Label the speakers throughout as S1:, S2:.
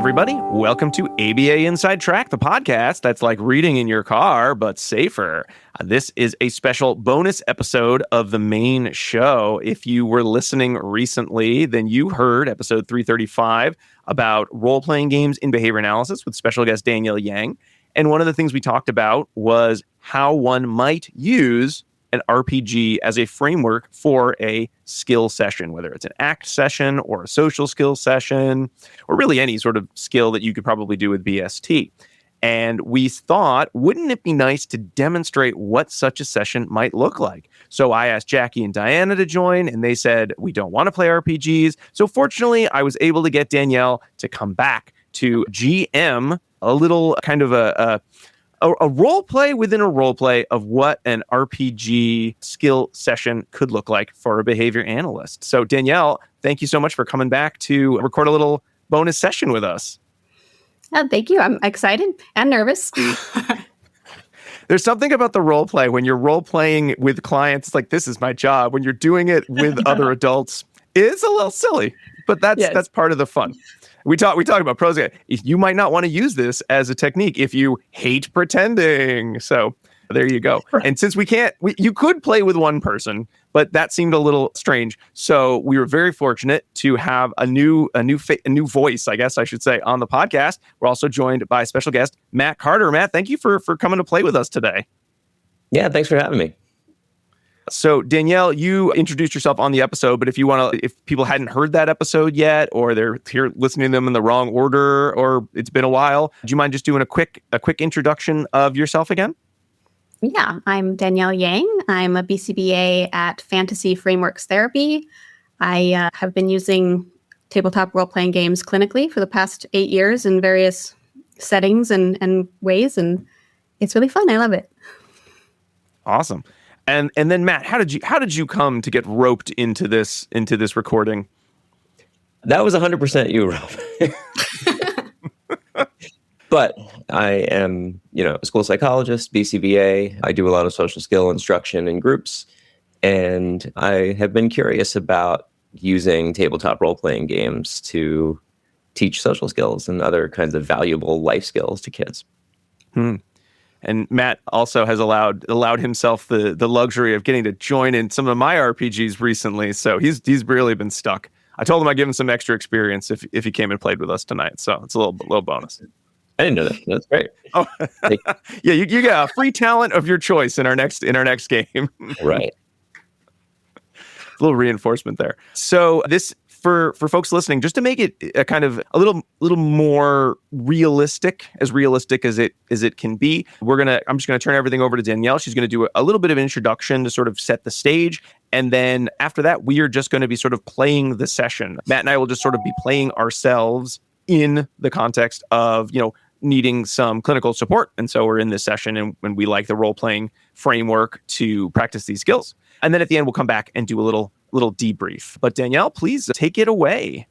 S1: everybody. Welcome to ABA Inside Track, the podcast that's like reading in your car, but safer. This is a special bonus episode of the main show. If you were listening recently, then you heard episode 335 about role-playing games in behavior analysis with special guest Danielle Yang. And one of the things we talked about was how one might use an RPG as a framework for a skill session, whether it's an ACT session or a social skill session, or really any sort of skill that you could probably do with BST. And we thought, wouldn't it be nice to demonstrate what such a session might look like? So I asked Jackie and Diana to join, and they said, we don't want to play RPGs. So fortunately, I was able to get Danielle to come back to GM a little kind of a role play within a role play of what an RPG skill session could look like for a behavior analyst. So Danielle, thank you so much for coming back to record a little bonus session with us.
S2: Oh, thank you. I'm excited and nervous.
S1: There's something about the role play when you're role playing with clients, it's like, this is my job. When you're doing it with other adults, it's a little silly, but that's part of the fun. We talk about pros. You might not want to use this as a technique if you hate pretending. So there you go. Right. And since you could play with one person, but that seemed a little strange. So we were very fortunate to have a new voice, I guess I should say, on the podcast. We're also joined by special guest Matt Carter. Matt, thank you for coming to play with us today.
S3: Yeah, thanks for having me.
S1: So Danielle, you introduced yourself on the episode, but if people hadn't heard that episode yet, or they're here listening to them in the wrong order, or it's been a while, do you mind just doing a quick introduction of yourself again?
S2: Yeah, I'm Danielle Yang. I'm a BCBA at Fantasy Frameworks Therapy. I have been using tabletop role-playing games clinically for the past 8 years in various settings and ways, and it's really fun. I love it.
S1: Awesome. And then Matt, how did you come to get roped into this recording?
S3: That was 100% you, Rob. But I am, a school psychologist, BCBA. I do a lot of social skill instruction in groups, and I have been curious about using tabletop role-playing games to teach social skills and other kinds of valuable life skills to kids.
S1: And Matt also has allowed himself the luxury of getting to join in some of my RPGs recently. So he's really been stuck. I told him I'd give him some extra experience if he came and played with us tonight. So it's a little bonus.
S3: I didn't know that. That's great.
S1: Oh, yeah, you get a free talent of your choice in our next game.
S3: Right.
S1: A little reinforcement there. So this. For folks listening, just to make it a kind of a little more realistic as it can be, I'm just gonna turn everything over to Danielle. She's gonna do a little bit of an introduction to sort of set the stage, and then after that, we are just going to be sort of playing the session. Matt and I will just sort of be playing ourselves in the context of needing some clinical support, and so we're in this session, and when we like the role playing framework to practice these skills, and then at the end we'll come back and do a little debrief. But Danielle, please take it away.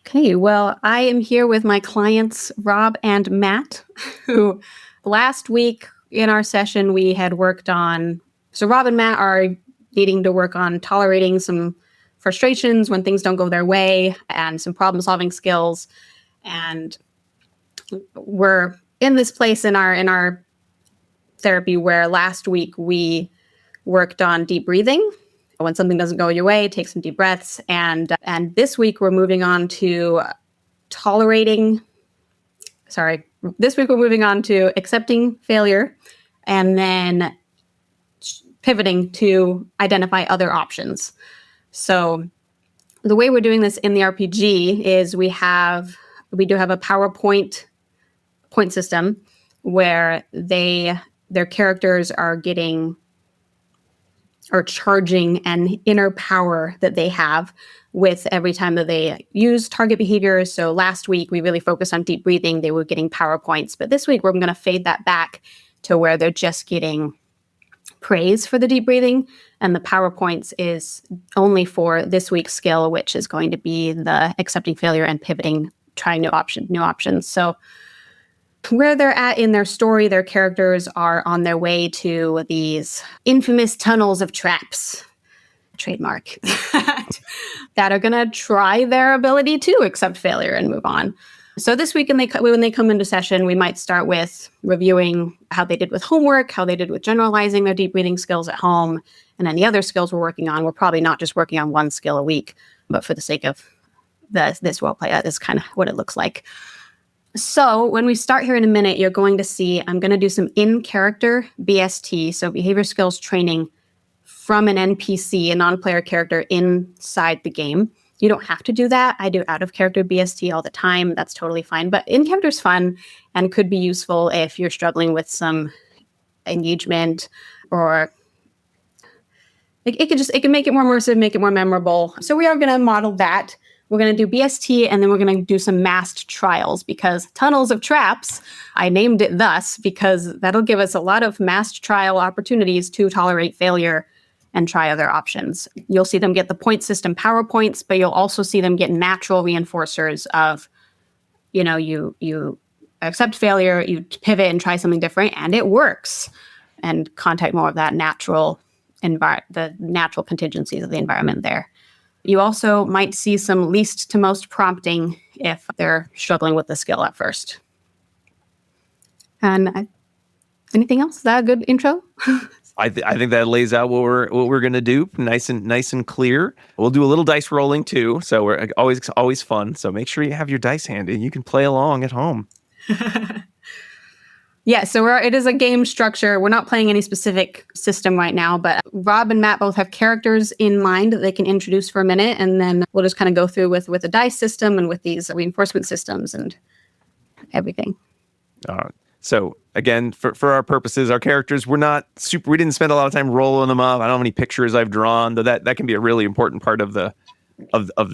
S2: Okay, well, I am here with my clients, Rob and Matt, who last week in our session we had worked on. So Rob and Matt are needing to work on tolerating some frustrations when things don't go their way and some problem-solving skills. And we're in this place in our therapy where last week we worked on deep breathing. When something doesn't go your way, take some deep breaths. And this week we're moving on to accepting failure, and then pivoting to identify other options. So the way we're doing this in the RPG is we do have a PowerPoint point system where their characters are charging an inner power that they have with every time that they use target behaviors. So last week, we really focused on deep breathing. They were getting PowerPoints. But this week, we're going to fade that back to where they're just getting praise for the deep breathing. And the PowerPoints is only for this week's skill, which is going to be the accepting failure and pivoting, trying new options. So where they're at in their story, their characters are on their way to these infamous tunnels of traps, trademark, that are going to try their ability to accept failure and move on. So this week, when they come into session, we might start with reviewing how they did with homework, how they did with generalizing their deep breathing skills at home, and then the other skills we're working on. We're probably not just working on one skill a week, but for the sake of this role play, that is kind of what it looks like. So when we start here in a minute, you're going to see I'm going to do some in-character BST, so behavior skills training from an NPC, a non-player character inside the game. You don't have to do that. I do out-of-character BST all the time. That's totally fine. But in-character is fun and could be useful if you're struggling with some engagement, or it can make it more immersive, make it more memorable. So we are going to model that. We're going to do BST, and then we're going to do some masked trials, because tunnels of traps, I named it thus because that'll give us a lot of masked trial opportunities to tolerate failure and try other options. You'll see them get the point system PowerPoints, but you'll also see them get natural reinforcers of, you accept failure, you pivot and try something different, and it works. And contact more of that the natural contingencies of the environment there. You also might see some least to most prompting if they're struggling with the skill at first. And anything else? Is that a good intro?
S1: I think that lays out what we're going to do, nice and clear. We'll do a little dice rolling too, so we're always fun. So make sure you have your dice handy. You can play along at home.
S2: Yeah, so it is a game structure. We're not playing any specific system right now, but Rob and Matt both have characters in mind that they can introduce for a minute, and then we'll just kind of go through with a dice system and with these reinforcement systems and everything.
S1: So again, for our purposes, our characters, we didn't spend a lot of time rolling them up. I don't know how many pictures I've drawn, though that can be a really important part of the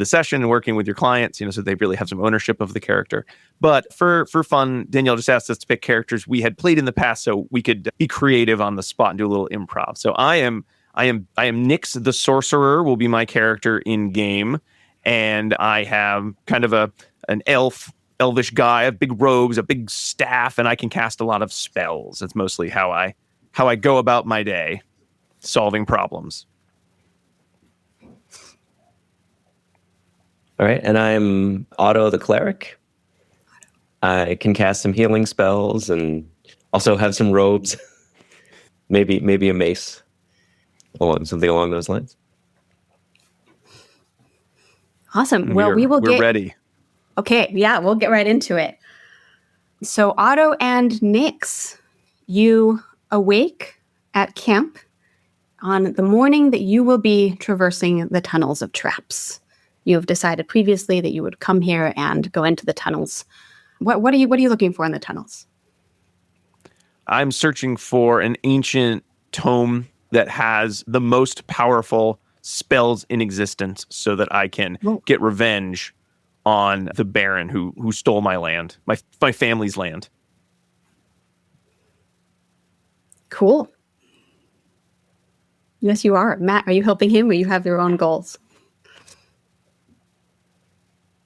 S1: session and working with your clients, so they really have some ownership of the character. But for fun, Danielle just asked us to pick characters we had played in the past so we could be creative on the spot and do a little improv. So I am Nyx the Sorcerer will be my character in game, and I have kind of an elvish guy, a big robes, a big staff, and I can cast a lot of spells. That's mostly how I go about my day, solving problems.
S3: All right, and I'm Otto the Cleric. I can cast some healing spells and also have some robes, maybe a mace, or something along those lines.
S2: Awesome. Well,
S1: we're ready.
S2: Okay, yeah, we'll get right into it. So Otto and Nyx, you awake at camp on the morning that you will be traversing the tunnels of traps. You have decided previously that you would come here and go into the tunnels. What are you looking for in the tunnels?
S1: I'm searching for an ancient tome that has the most powerful spells in existence so that I can get revenge on the Baron who stole my land, my family's land.
S2: Cool. Yes, you are. Matt, are you helping him, or you have your own goals?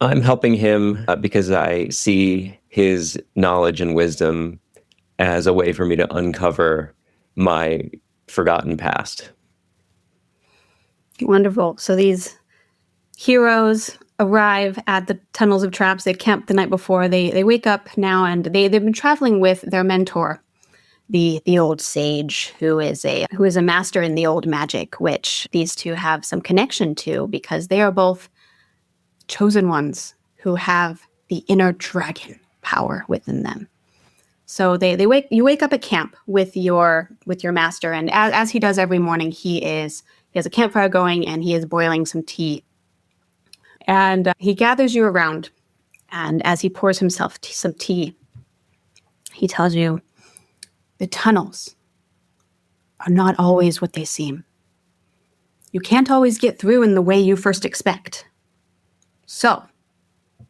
S3: I'm helping him because I see his knowledge and wisdom as a way for me to uncover my forgotten past.
S2: Wonderful. So these heroes arrive at the tunnels of traps. They camped the night before. They wake up now, and they've been traveling with their mentor, the old sage, who is a master in the old magic, which these two have some connection to because they are both chosen ones who have the inner dragon power within them. So you wake up at camp with your master, and as he does every morning, he has a campfire going and he is boiling some tea. And he gathers you around, and as he pours himself some tea, he tells you the tunnels are not always what they seem. You can't always get through in the way you first expect. So,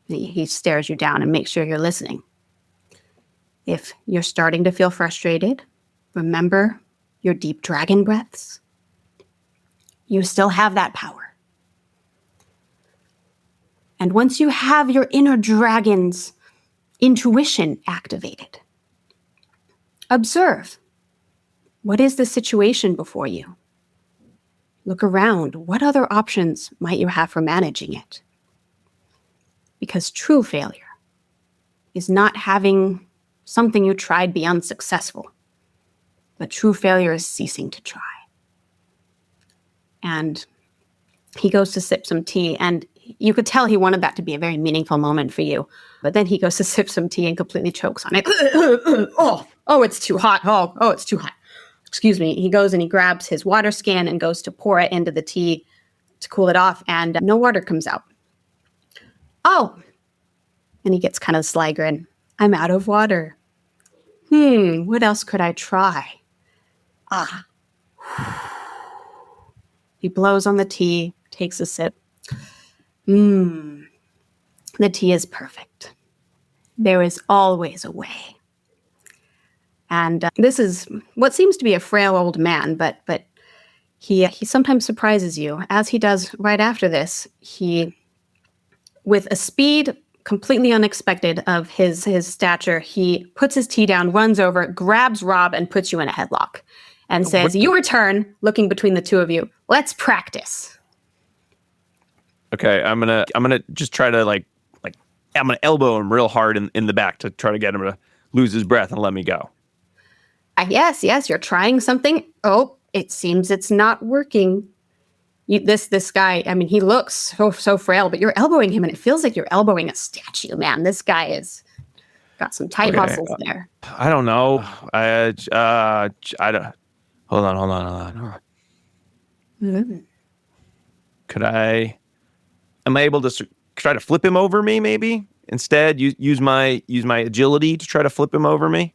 S2: he stares you down and makes sure you're listening. If you're starting to feel frustrated, remember your deep dragon breaths. You still have that power. And once you have your inner dragon's intuition activated, observe. What is the situation before you? Look around. What other options might you have for managing it? Because true failure is not having something you tried be unsuccessful. But true failure is ceasing to try. And he goes to sip some tea, and you could tell he wanted that to be a very meaningful moment for you. But then he goes to sip some tea and completely chokes on it. Oh, it's too hot. Oh, it's too hot. Excuse me. He goes and he grabs his water skin and goes to pour it into the tea to cool it off, and no water comes out. Oh, and he gets kind of sly grin. I'm out of water. What else could I try? He blows on the tea, takes a sip. The tea is perfect. There is always a way. And this is what seems to be a frail old man, but he sometimes surprises you, as he does right after this. He, with a speed completely unexpected of his stature, he puts his tea down, runs over, grabs Rob, and puts you in a headlock, and says, "Your turn." Looking between the two of you, let's practice.
S1: Okay, I'm gonna just try to I'm gonna elbow him real hard in the back to try to get him to lose his breath and let me go.
S2: Yes, you're trying something. Oh, it seems it's not working. This guy, I mean, he looks so frail, but you're elbowing him, and it feels like you're elbowing a statue, man. This guy is got some tight muscles there.
S1: I don't know. I don't. Hold on. Could I? Am I able to try to flip him over me? Maybe instead, use my agility to try to flip him over me.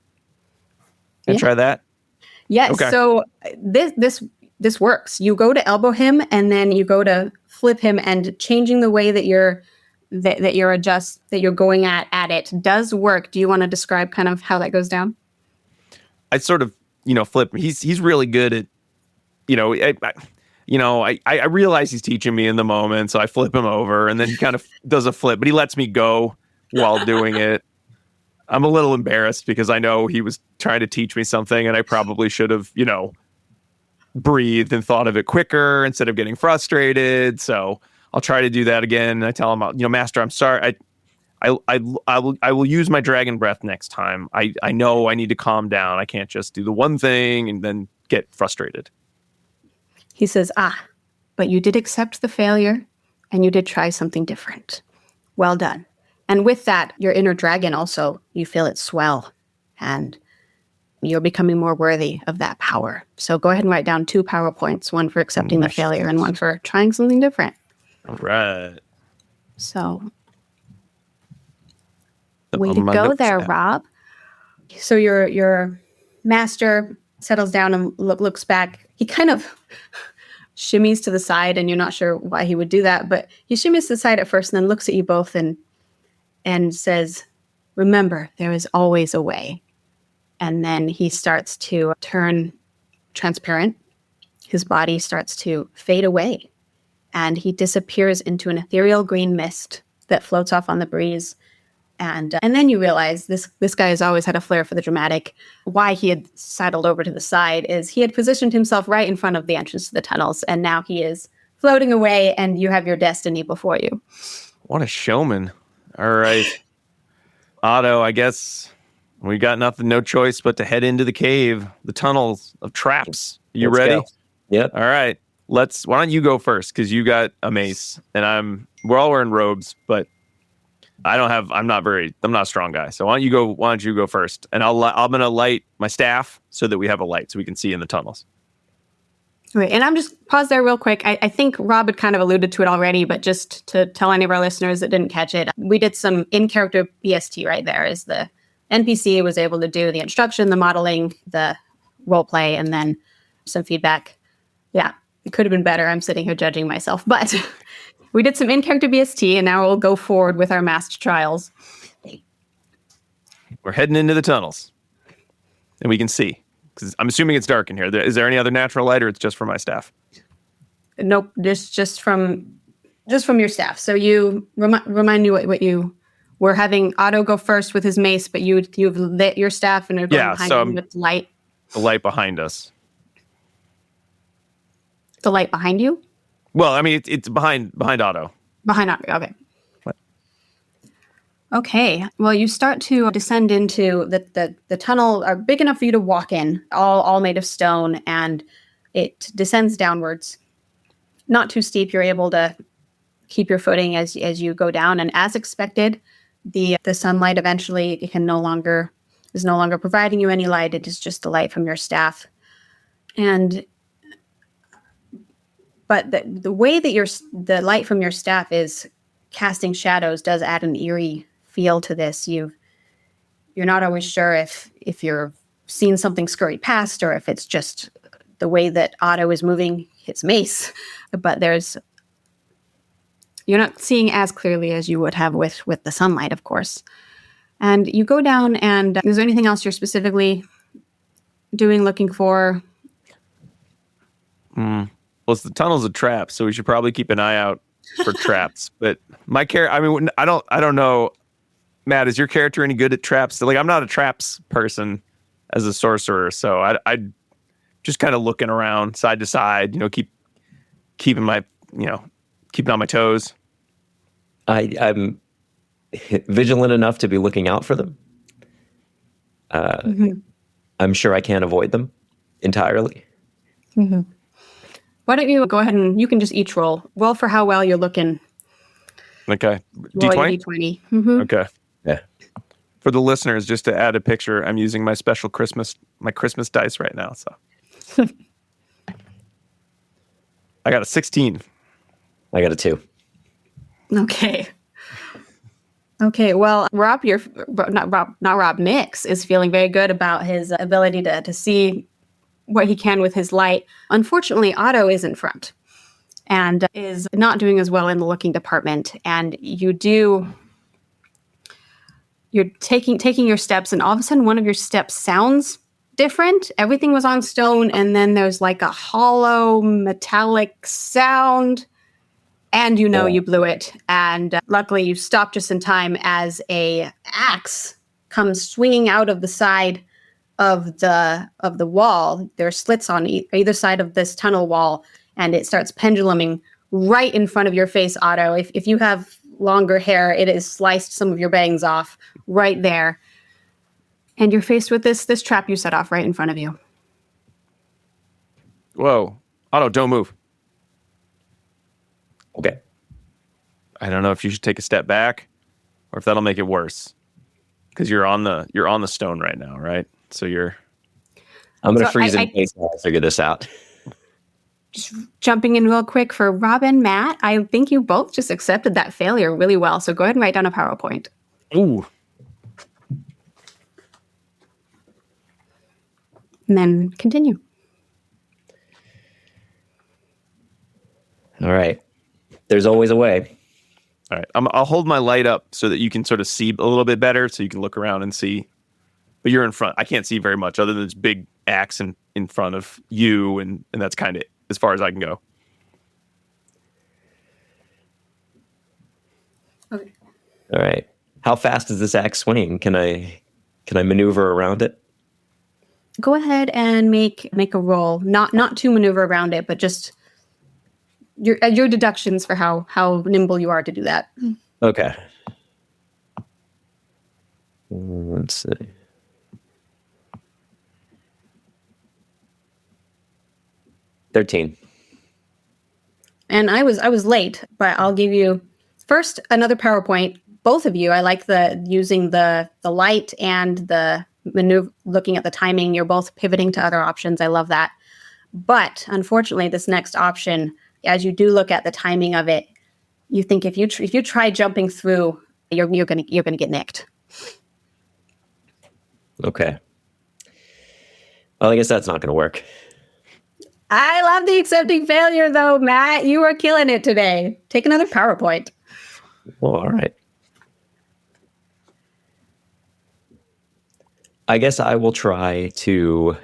S1: And try that.
S2: Yes.
S1: Okay.
S2: So this works. You go to elbow him, and then you go to flip him, and changing the way that you're going at it does work. Do you want to describe kind of how that goes down?
S1: I sort of flip. He's really good at I realize he's teaching me in the moment, so I flip him over, and then he kind of does a flip, but he lets me go while doing it. I'm a little embarrassed because I know he was trying to teach me something, and I probably should have, breathed and thought of it quicker instead of getting frustrated. So I'll try to do that again. I tell him, Master, I'm sorry. I will use my dragon breath next time. I know I need to calm down. I can't just do the one thing and then get frustrated.
S2: He says, but you did accept the failure, and you did try something different. Well done. And with that, your inner dragon also, you feel it swell, and you're becoming more worthy of that power. So go ahead and write down 2 power points, one for accepting the failure and one for trying something different.
S1: All right.
S2: So way to go there, Rob. So your master settles down and looks back. He kind of shimmies to the side, and you're not sure why he would do that, but he shimmies to the side at first and then looks at you both and says, remember, there is always a way. And then he starts to turn transparent. His body starts to fade away, and he disappears into an ethereal green mist that floats off on the breeze. And then you realize this guy has always had a flair for the dramatic. Why he had sidled over to the side is he had positioned himself right in front of the entrance to the tunnels, and now he is floating away, and you have your destiny before you.
S1: What a showman. All right. Otto, I guess we got no choice but to head into the cave, the tunnels of traps. You ready?
S3: Go. Yep.
S1: All right. Why don't you go first? Because you got a mace, and we're all wearing robes, but I'm not a strong guy. So why don't you go first? And I'm going to light my staff so that we have a light so we can see in the tunnels.
S2: Okay, and I'm just pause there real quick. I think Rob had kind of alluded to it already, but just to tell any of our listeners that didn't catch it, we did some in-character BST right there. Is the NPC was able to do the instruction, the modeling, the role play, and then some feedback. Yeah, it could have been better. I'm sitting here judging myself, but we did some in-character BST, and now we'll go forward with our masked trials.
S1: We're heading into the tunnels, and we can see. Because I'm assuming it's dark in here. Is there any other natural light, or it's just from my staff?
S2: Nope, just from your staff. So you remind me what you were having Otto go first with his mace, but you've lit your staff and are going behind him with light.
S1: The light behind us.
S2: The light behind you?
S1: Well, I mean, it's behind Otto.
S2: Behind Otto. Okay. Okay. Well, you start to descend into the tunnel are big enough for you to walk in, all made of stone, and it descends downwards. Not too steep. You're able to keep your footing as you go down, and as expected, the sunlight eventually is no longer providing you any light. It is just the light from your staff. And but the way that the light from your staff is casting shadows does add an eerie feel to this. You're not always sure if you're seeing something scurry past or if it's just the way that Otto is moving his mace. But you're not seeing as clearly as you would have with the sunlight, of course. And you go down, and is there anything else you're specifically doing, looking for?
S1: Well, the tunnel's a trap, so we should probably keep an eye out for traps. But my character, I mean, I don't know. Matt, is your character any good at traps? Like, I'm not a traps person as a sorcerer, so I just kind of looking around side to side, keeping on my toes.
S3: I'm vigilant enough to be looking out for them. I'm sure I can't avoid them entirely.
S2: Mm-hmm. Why don't you go ahead and you can just each roll for how well you're looking.
S1: Okay.
S2: D20? D20. Mm-hmm.
S1: Okay.
S3: Yeah.
S1: For the listeners, just to add a picture, I'm using my special Christmas dice right now. So I got a 16.
S3: I got a 2.
S2: Okay. Well, Mix is feeling very good about his ability to see what he can with his light. Unfortunately, Otto is in front and is not doing as well in the looking department. And you're taking your steps, and all of a sudden one of your steps sounds different. Everything was on stone, and then there's like a hollow metallic sound, and you blew it. And luckily you stopped just in time as a axe comes swinging out of the side of the wall. There are slits on either side of this tunnel wall, and it starts penduluming right in front of your face, Otto. If you have longer hair, it has sliced some of your bangs off right there. And you're faced with this trap you set off right in front of you.
S1: Whoa. Otto, don't move.
S3: Okay.
S1: I don't know if you should take a step back or if that'll make it worse. Because you're on the stone right now, right? So
S3: I'm going to freeze in case I figure this out.
S2: Just jumping in real quick for Rob and Matt, I think you both just accepted that failure really well. So go ahead and write down a PowerPoint.
S1: Ooh.
S2: And then continue.
S3: All right. There's always a way.
S1: All right. I'll hold my light up so that you can sort of see a little bit better, so you can look around and see. But you're in front. I can't see very much other than this big axe in front of you, and that's kind of as far as I can go.
S2: Okay.
S3: All right. How fast is this axe swinging? Can I maneuver around it?
S2: Go ahead and make a roll. Not to maneuver around it, but just your deductions for how nimble you are to do that.
S3: Okay. Let's see. $13.
S2: And I was late, but I'll give you first another PowerPoint. Both of you, I like using the light and the maneuver, looking at the timing. You're both pivoting to other options. I love that. But unfortunately, this next option, as you do look at the timing of it, you think if you try jumping through, you're gonna get nicked.
S3: Okay. Well, I guess that's not going to work.
S2: I love the accepting failure, though, Matt. You are killing it today. Take another PowerPoint.
S3: Well, all right. I guess I will try to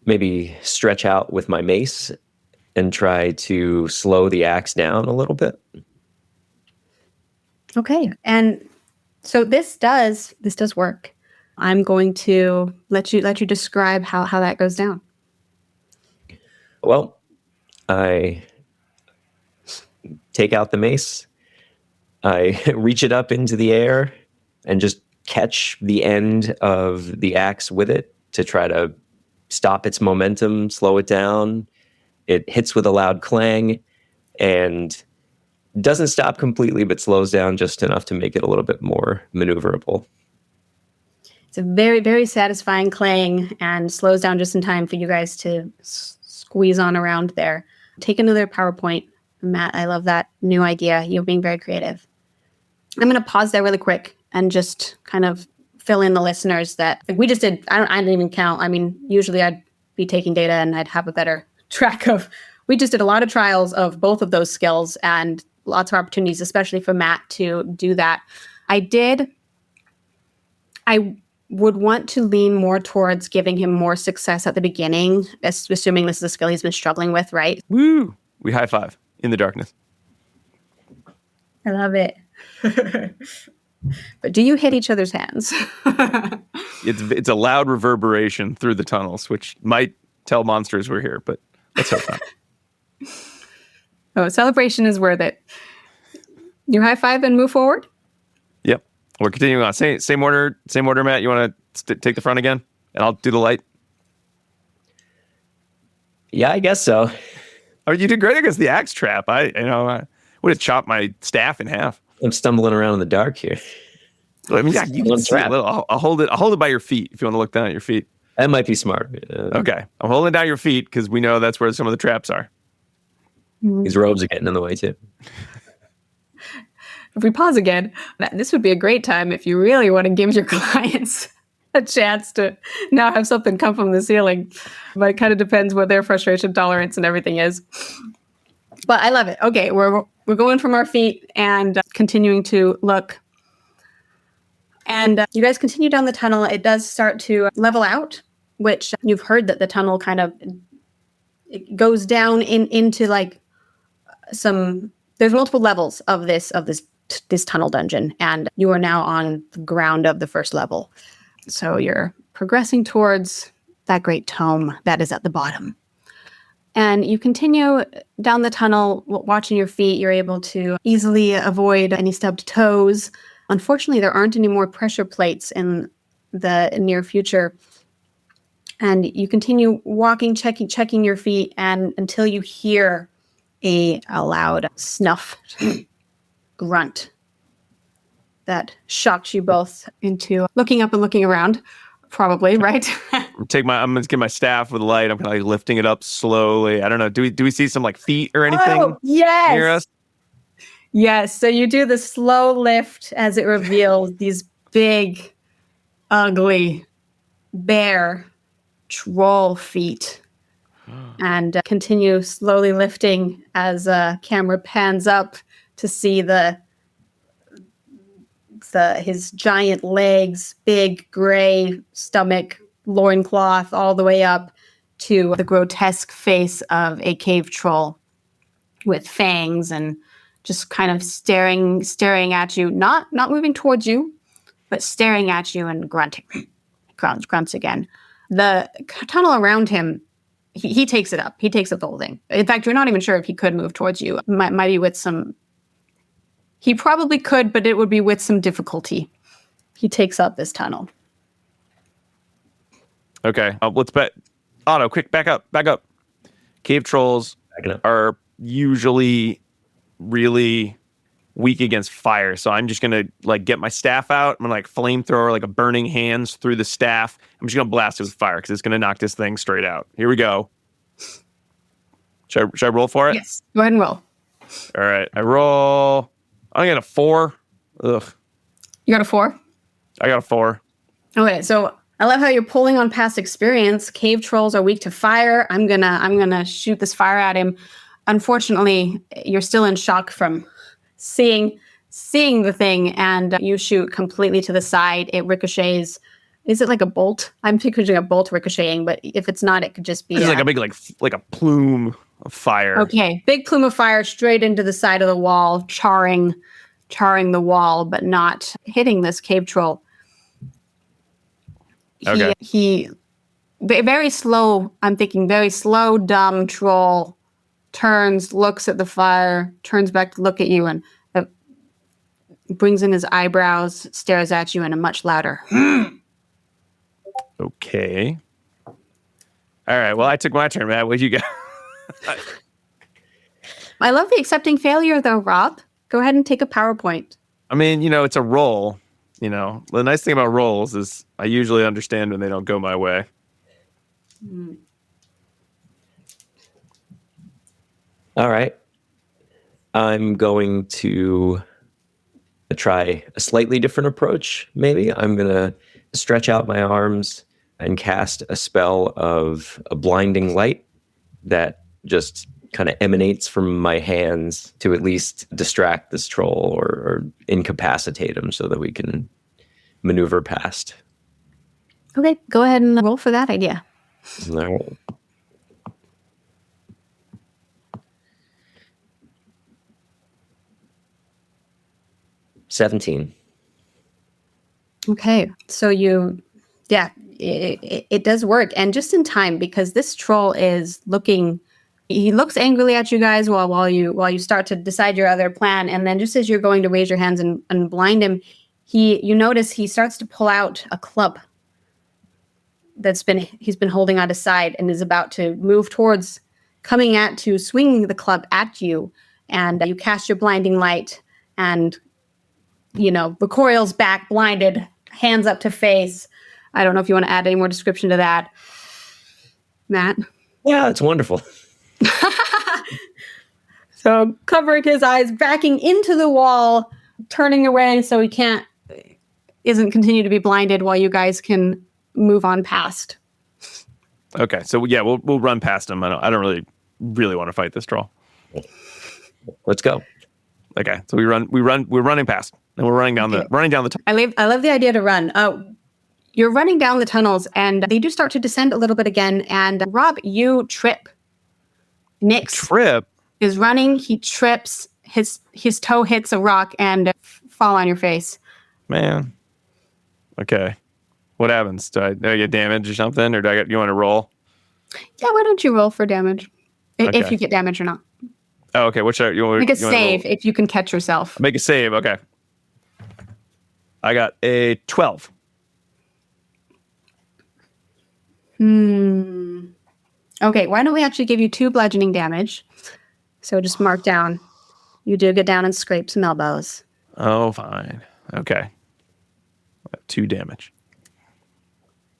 S3: maybe stretch out with my mace and try to slow the axe down a little bit.
S2: Okay. And so this does work. I'm going to let you describe how that goes down.
S3: Well, I take out the mace. I reach it up into the air and just catch the end of the axe with it to try to stop its momentum, slow it down. It hits with a loud clang and doesn't stop completely, but slows down just enough to make it a little bit more maneuverable.
S2: It's a very, very satisfying clang and slows down just in time for you guys to squeeze on around there. Take another PowerPoint. Matt, I love that new idea. You're being very creative. I'm going to pause there really quick and just kind of fill in the listeners that we just did. I didn't even count. I mean, usually I'd be taking data and I'd have a better track of. We just did a lot of trials of both of those skills and lots of opportunities, especially for Matt to do that. I would want to lean more towards giving him more success at the beginning, assuming this is a skill he's been struggling with, right?
S1: Woo! We high five in the darkness.
S2: I love it. But do you hit each other's hands?
S1: It's a loud reverberation through the tunnels, which might tell monsters we're here, but let's hope not.
S2: Oh, celebration is worth it. You high five and move forward?
S1: Yep. We're continuing on. Same order, Matt. You want to take the front again? And I'll do the light?
S3: Yeah, I guess so.
S1: Oh, you did great against the axe trap. I would have chopped my staff in half.
S3: I'm stumbling around in the dark here.
S1: I mean, yeah, you can see a little. I'll hold it by your feet if you want to look down at your feet.
S3: That might be smart.
S1: Okay. I'm holding down your feet because we know that's where some of the traps are.
S3: These robes are getting in the way too.
S2: If we pause again, this would be a great time if you really want to give your clients a chance to now have something come from the ceiling. But it kind of depends what their frustration tolerance and everything is. But I love it. Okay, we're going from our feet and continuing to look. And you guys continue down the tunnel. It does start to level out, which you've heard that the tunnel kind of it goes down into like some. There's multiple levels of this tunnel dungeon, and you are now on the ground of the first level. So you're progressing towards that great tome that is at the bottom. And you continue down the tunnel, watching your feet. You're able to easily avoid any stubbed toes. Unfortunately, there aren't any more pressure plates in the near future. And you continue walking, checking your feet, and until you hear a loud snuff grunt that shocks you both into looking up and looking around. Probably, right?
S1: I'm gonna get my staff with a light. I'm kind of like lifting it up slowly. I don't know. Do we see some like feet or anything?
S2: Oh, yes.
S1: Near us?
S2: Yes. So you do the slow lift as it reveals these big, ugly, bare troll feet, and continue slowly lifting as camera pans up to see his giant legs, big gray stomach, loincloth, all the way up to the grotesque face of a cave troll with fangs and just kind of staring at you, not moving towards you, but staring at you and grunting. Grunts again. The tunnel around him, he takes it up. He takes up the whole thing. In fact, you're not even sure if he could move towards you. Might be with some. He probably could, but it would be with some difficulty. He takes up this tunnel.
S1: Okay, let's bet. Otto, quick, back up. Cave trolls are usually really weak against fire, so I'm just gonna like get my staff out. I'm gonna like flamethrower, like a burning hands through the staff. I'm just gonna blast it with fire because it's gonna knock this thing straight out. Here we go. Should I roll for it?
S2: Yes. Go ahead and roll.
S1: All right, I roll. I got a 4. Ugh.
S2: You got a 4?
S1: I got a 4.
S2: Okay, so I love how you're pulling on past experience. Cave trolls are weak to fire. I'm gonna shoot this fire at him. Unfortunately, you're still in shock from seeing the thing, and you shoot completely to the side. It ricochets. Is it like a bolt? I'm picturing a bolt ricocheting, but if it's not, it could just be
S1: It's like a big like a plume of fire.
S2: Okay, big plume of fire straight into the side of the wall, charring the wall, but not hitting this cave troll.
S1: Okay.
S2: He very slow, I'm thinking very slow, dumb troll turns, looks at the fire, turns back to look at you, and brings in his eyebrows, stares at you in a much louder.
S1: Okay. All right. Well, I took my turn, Matt. What'd you got?
S2: I love the accepting failure, though, Rob. Go ahead and take a PowerPoint.
S1: I mean, it's a roll. The nice thing about rolls is I usually understand when they don't go my way.
S3: All right. I'm going to try a slightly different approach, maybe. I'm going to stretch out my arms and cast a spell of a blinding light that just kind of emanates from my hands to at least distract this troll or incapacitate him so that we can maneuver past.
S2: Okay, go ahead and roll for that idea.
S3: All right. $17.
S2: Okay, so it does work, and just in time, because this troll is he looks angrily at you guys while you start to decide your other plan, and then just as you're going to raise your hands and blind him, you notice he starts to pull out a club he's been holding on his side and is about to move towards swinging the club at you, and you cast your blinding light and recoils back, blinded, hands up to face. I don't know if you want to add any more description to that, Matt.
S3: Yeah, it's wonderful.
S2: So covering his eyes, backing into the wall, turning away so he isn't continue to be blinded while you guys can move on past.
S1: Okay, so yeah, we'll run past him. I don't really want to fight this troll.
S3: Let's go.
S1: Okay, so we're running past, and we're running down the tunnel.
S2: I love the idea to run. You're running down the tunnels, and they do start to descend a little bit again. And Rob, you trip. Nix is running. He trips. His toe hits a rock and fall on your face.
S1: Man. Okay. What happens? Do I get damage or something, or you want to roll?
S2: Yeah, why don't you roll for damage,
S1: Okay.
S2: if you get damage or not?
S1: Oh, okay. What should you
S2: make a save if you can catch yourself?
S1: Make a save. Okay. I got a 12.
S2: Okay, why don't we actually give you 2 bludgeoning damage? So just mark down. You do get down and scrape some elbows.
S1: Oh, fine. Okay. 2 damage.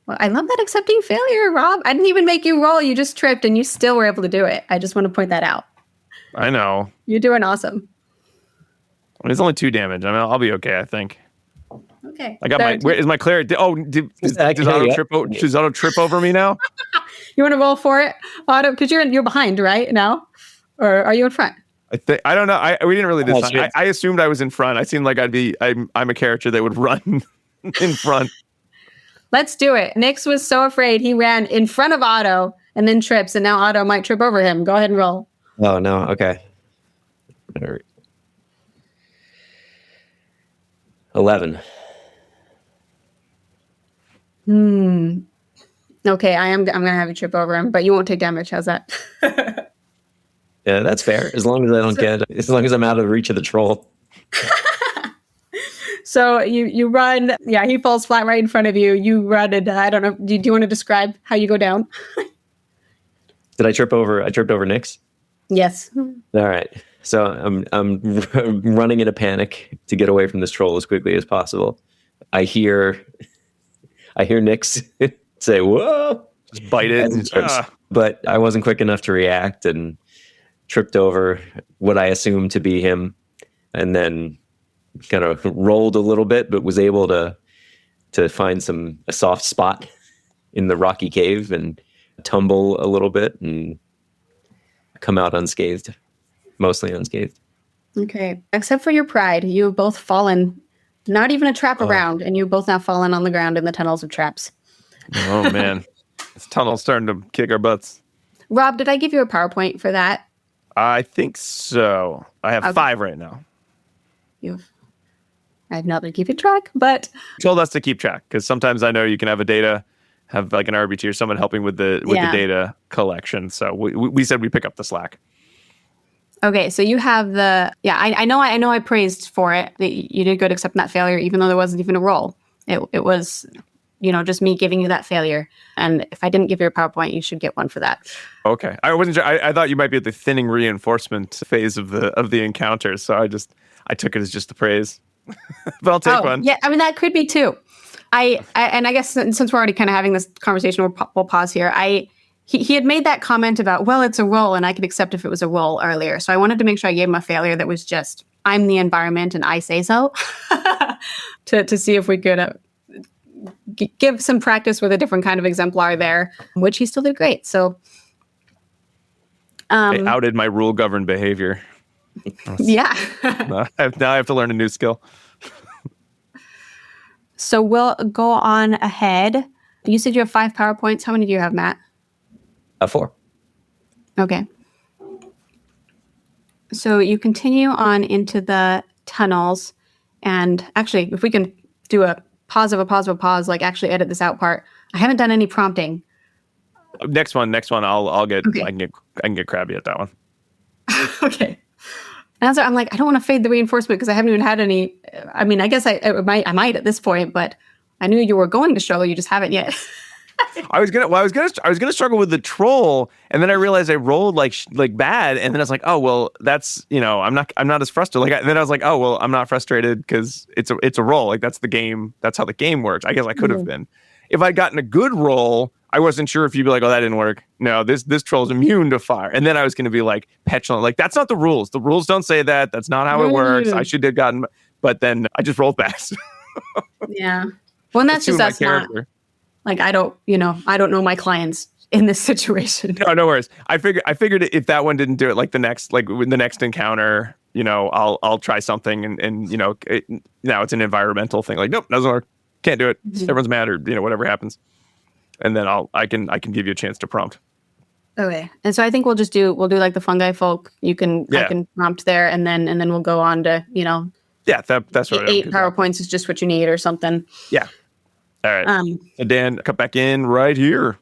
S2: Well, I love that accepting failure, Rob. I didn't even make you roll. You just tripped and you still were able to do it. I just want to point that out.
S1: I know.
S2: You're doing awesome.
S1: It's only 2 damage. I mean, I'll be okay, I think.
S2: Okay.
S1: I got where is my clarity? Oh, does Auto trip over me now?
S2: You want to roll for it, Auto? Because you're behind, right now, or are you in front?
S1: I don't know. We didn't really decide. I assumed I was in front. I seemed like I'm a character that would run in front.
S2: Let's do it. Nix was so afraid he ran in front of Otto and then trips, and now Otto might trip over him. Go ahead and roll.
S3: Oh no. Okay. 11.
S2: Okay, I'm gonna have you trip over him, but you won't take damage. How's that?
S3: Yeah, that's fair. As long as I'm out of reach of the troll.
S2: So you run. Yeah, he falls flat right in front of you. You run, and I don't know. Do you want to describe how you go down?
S3: Did I trip over? I tripped over Nix.
S2: Yes.
S3: All right. So I'm running in a panic to get away from this troll as quickly as possible. I hear Nix say, "Whoa!"
S1: Just bite it.
S3: But I wasn't quick enough to react and tripped over what I assumed to be him, and then kind of rolled a little bit, but was able to find a soft spot in the rocky cave and tumble a little bit and come out unscathed, mostly unscathed.
S2: Okay. Except for your pride, you have both fallen. Not even a trap around, and you both now fallen on the ground in the tunnels of traps.
S1: Oh man, this tunnel's starting to kick our butts.
S2: Rob, did I give you a PowerPoint for that?
S1: I think so. I have 5 right now.
S2: I have not been keeping track, but
S1: You told us to keep track because sometimes I know you can have have like an RBT or someone helping with the data collection. So we said we pick up the slack.
S2: Okay, so you have I know I praised for it. You did good accepting that failure, even though there wasn't even a roll. It was, just me giving you that failure. And if I didn't give you a PowerPoint, you should get one for that.
S1: Okay, I wasn't sure. I thought you might be at the thinning reinforcement phase of the encounter, so I took it as just the praise. But I'll take one.
S2: Yeah, I mean that could be too. I guess since we're already kind of having this conversation, we'll pause here. He had made that comment about, well, it's a role and I could accept if it was a role earlier. So I wanted to make sure I gave him a failure that was just, I'm the environment and I say so, to see if we could give some practice with a different kind of exemplar there, which he still did great. So
S1: I outed my rule-governed behavior.
S2: Yeah.
S1: Now I have to learn a new skill.
S2: So we'll go on ahead. You said you have 5 PowerPoints. How many do you have, Matt?
S3: 4.
S2: Okay. So you continue on into the tunnels. And actually, if we can do a pause of a pause of a pause, like actually edit this out part. I haven't done any prompting.
S1: Next one. I'll get.
S2: Okay.
S1: I can get crabby at that one.
S2: Okay. And so I'm like, I don't want to fade the reinforcement because I haven't even had any. I mean, I guess I might at this point, but I knew you were going to show. You just haven't yet.
S1: I was gonna struggle with the troll, and then I realized I rolled like bad, and then I was like, oh well, that's I'm not as frustrated. Then I was like, oh well, I'm not frustrated because it's a roll. Like that's the game. That's how the game works. I guess I could have been. If I'd gotten a good roll, I wasn't sure if you'd be like, oh, that didn't work. No, this troll's immune to fire. And then I was going to be like petulant, like that's not the rules. The rules don't say that. That's not how it works. I should have gotten, but then I just rolled fast.
S2: Yeah. Well, and that's not like I don't know my clients in this situation.
S1: No worries. I figured if that one didn't do it, like the next encounter, I'll try something and now it's an environmental thing. Like, nope, doesn't work. Can't do it. Everyone's mad or whatever happens. And then I can give you a chance to prompt.
S2: Okay. And so I think we'll do like the fungi folk. I can prompt there and then we'll go on to,
S1: Yeah, that's right.
S2: 8 PowerPoints is just what you need or something.
S1: Yeah. All right. So Dan, come back in right here.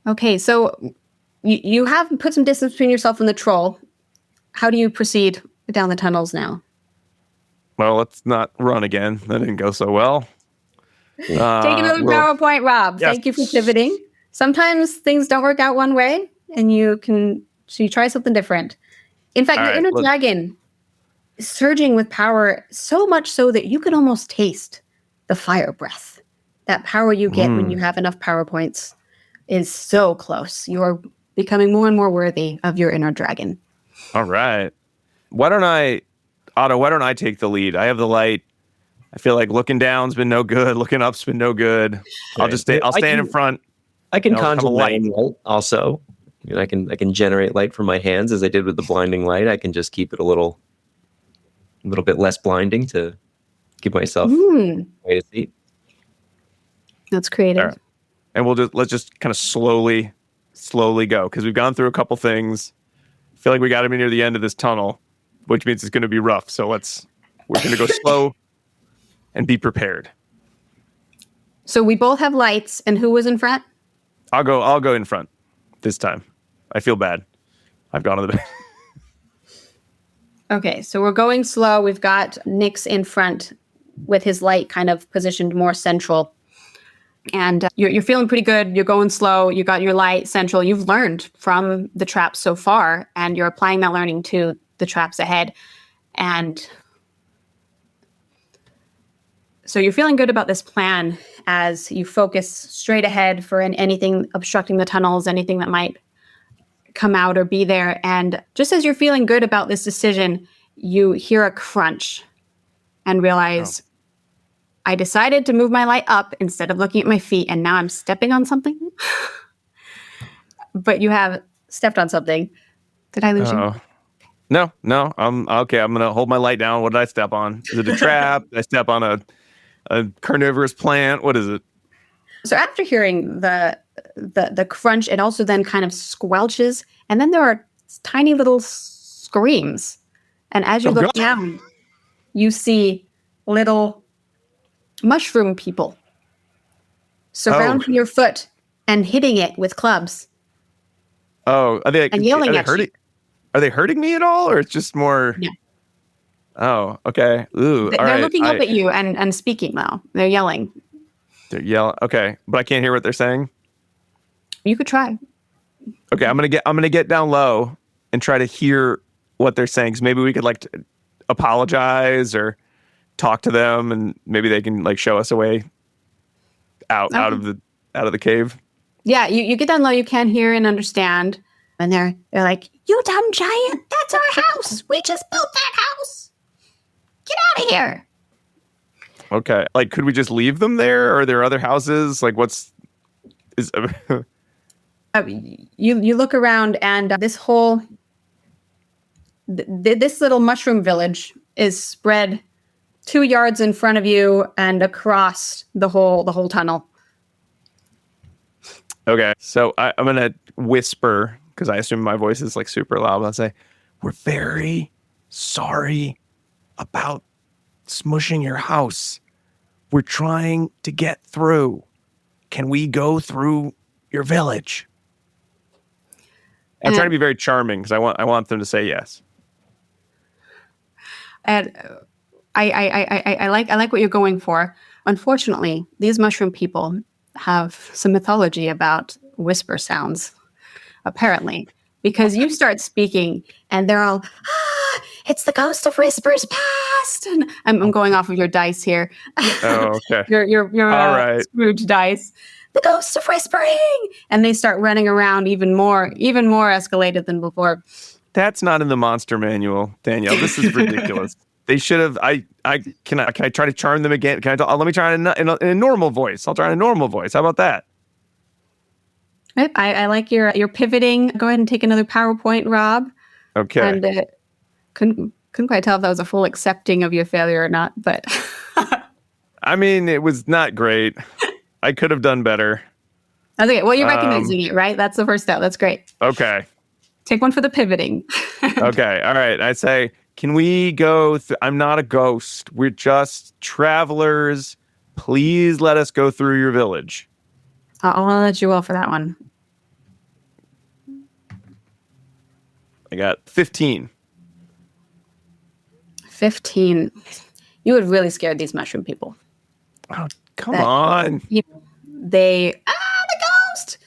S2: Okay, so you have put some distance between yourself and the troll. How do you proceed down the tunnels now?
S1: Well, let's not run again. That didn't go so well.
S2: Take another PowerPoint, Rob. Yes. Thank you for pivoting. Sometimes things don't work out one way, and you try something different. In fact, your inner dragon is surging with power, so much so that you can almost taste the fire breath. That power you get when you have enough PowerPoints is so close. You are becoming more and more worthy of your inner dragon.
S1: All right. Why don't I take the lead? I have the light. I feel like looking down's been no good. Looking up's been no good. I'll stand in front.
S3: I can conjure light also. I can generate light from my hands as I did with the blinding light. I can just keep it a little bit less blinding to give myself way to see.
S2: That's creative.
S1: Right. And let's just kind of slowly go because we've gone through a couple things. I feel like we got to be near the end of this tunnel, which means it's going to be rough. So we're going to go slow and be prepared.
S2: So we both have lights, and who was in front?
S1: I'll go in front this time. I feel bad. I've gone to the back.
S2: Okay, so we're going slow. We've got Nyx in front with his light kind of positioned more central. And you're feeling pretty good. You're going slow. You got your light central. You've learned from the traps so far, and you're applying that learning to the traps ahead. And so you're feeling good about this plan as you focus straight ahead for anything obstructing the tunnels, anything that might come out or be there. And just as you're feeling good about this decision, you hear a crunch and realize, I decided to move my light up instead of looking at my feet, and now I'm stepping on something. But you have stepped on something. Did I lose you?
S1: No. I'm okay. I'm gonna hold my light down. What did I step on? Is it a trap? Did I step on a carnivorous plant? What is it?
S2: So after hearing the crunch, it also then kind of squelches, and then there are tiny little screams. And as you look down, you see little mushroom people surrounding your foot and hitting it with clubs.
S1: Oh,
S2: and yelling at you.
S1: Are they hurting me at all, or it's just more?
S2: Yeah.
S1: Oh, okay. Ooh, all
S2: They're
S1: right.
S2: looking up at you and speaking though. They're yelling.
S1: They're yelling. Okay, but I can't hear what they're saying.
S2: You could try.
S1: Okay, I'm gonna get down low and try to hear what they're saying. 'Cause maybe we could like apologize or talk to them, and maybe they can like show us a way out of the cave.
S2: Yeah, you get down low, you can't hear and understand. And they're like, "You dumb giant, that's our house. We just built that house. Get out of here."
S1: Okay, like could we just leave them there? Or are there other houses? Like
S2: You look around, and this whole this little mushroom village is spread 2 yards in front of you and across the whole tunnel.
S1: Okay, so I'm gonna whisper because I assume my voice is like super loud. I'll say, "We're very sorry about smushing your house. We're trying to get through. Can we go through your village?" I'm trying to be very charming because I want them to say yes.
S2: And I like what you're going for. Unfortunately, these mushroom people have some mythology about whisper sounds, apparently, because you start speaking and they're all, "It's the ghost of Whispers Past." And I'm going off of your dice here.
S1: Oh, okay.
S2: your
S1: All right.
S2: Scrooge dice. "The ghost of whispering," and they start running around even more escalated than before.
S1: That's not in the monster manual, Danielle. This is ridiculous. They should have. Can I try to charm them again? Let me try in a normal voice. I'll try in a normal voice. How about that?
S2: Right. I like your pivoting. Go ahead and take another PowerPoint, Rob.
S1: Okay.
S2: And couldn't quite tell if that was a full accepting of your failure or not, but
S1: I mean, it was not great. I could have done better.
S2: that's okay. Well, you're recognizing it, right? That's the first step. That's great.
S1: Okay.
S2: Take one for the pivoting.
S1: Okay. All right. I say, can we go? I'm not a ghost. We're just travelers. Please let us go through your village.
S2: I'll let you roll for that one.
S1: I got 15.
S2: 15. You would really scare these mushroom people.
S1: Oh, come on.
S2: The ghost.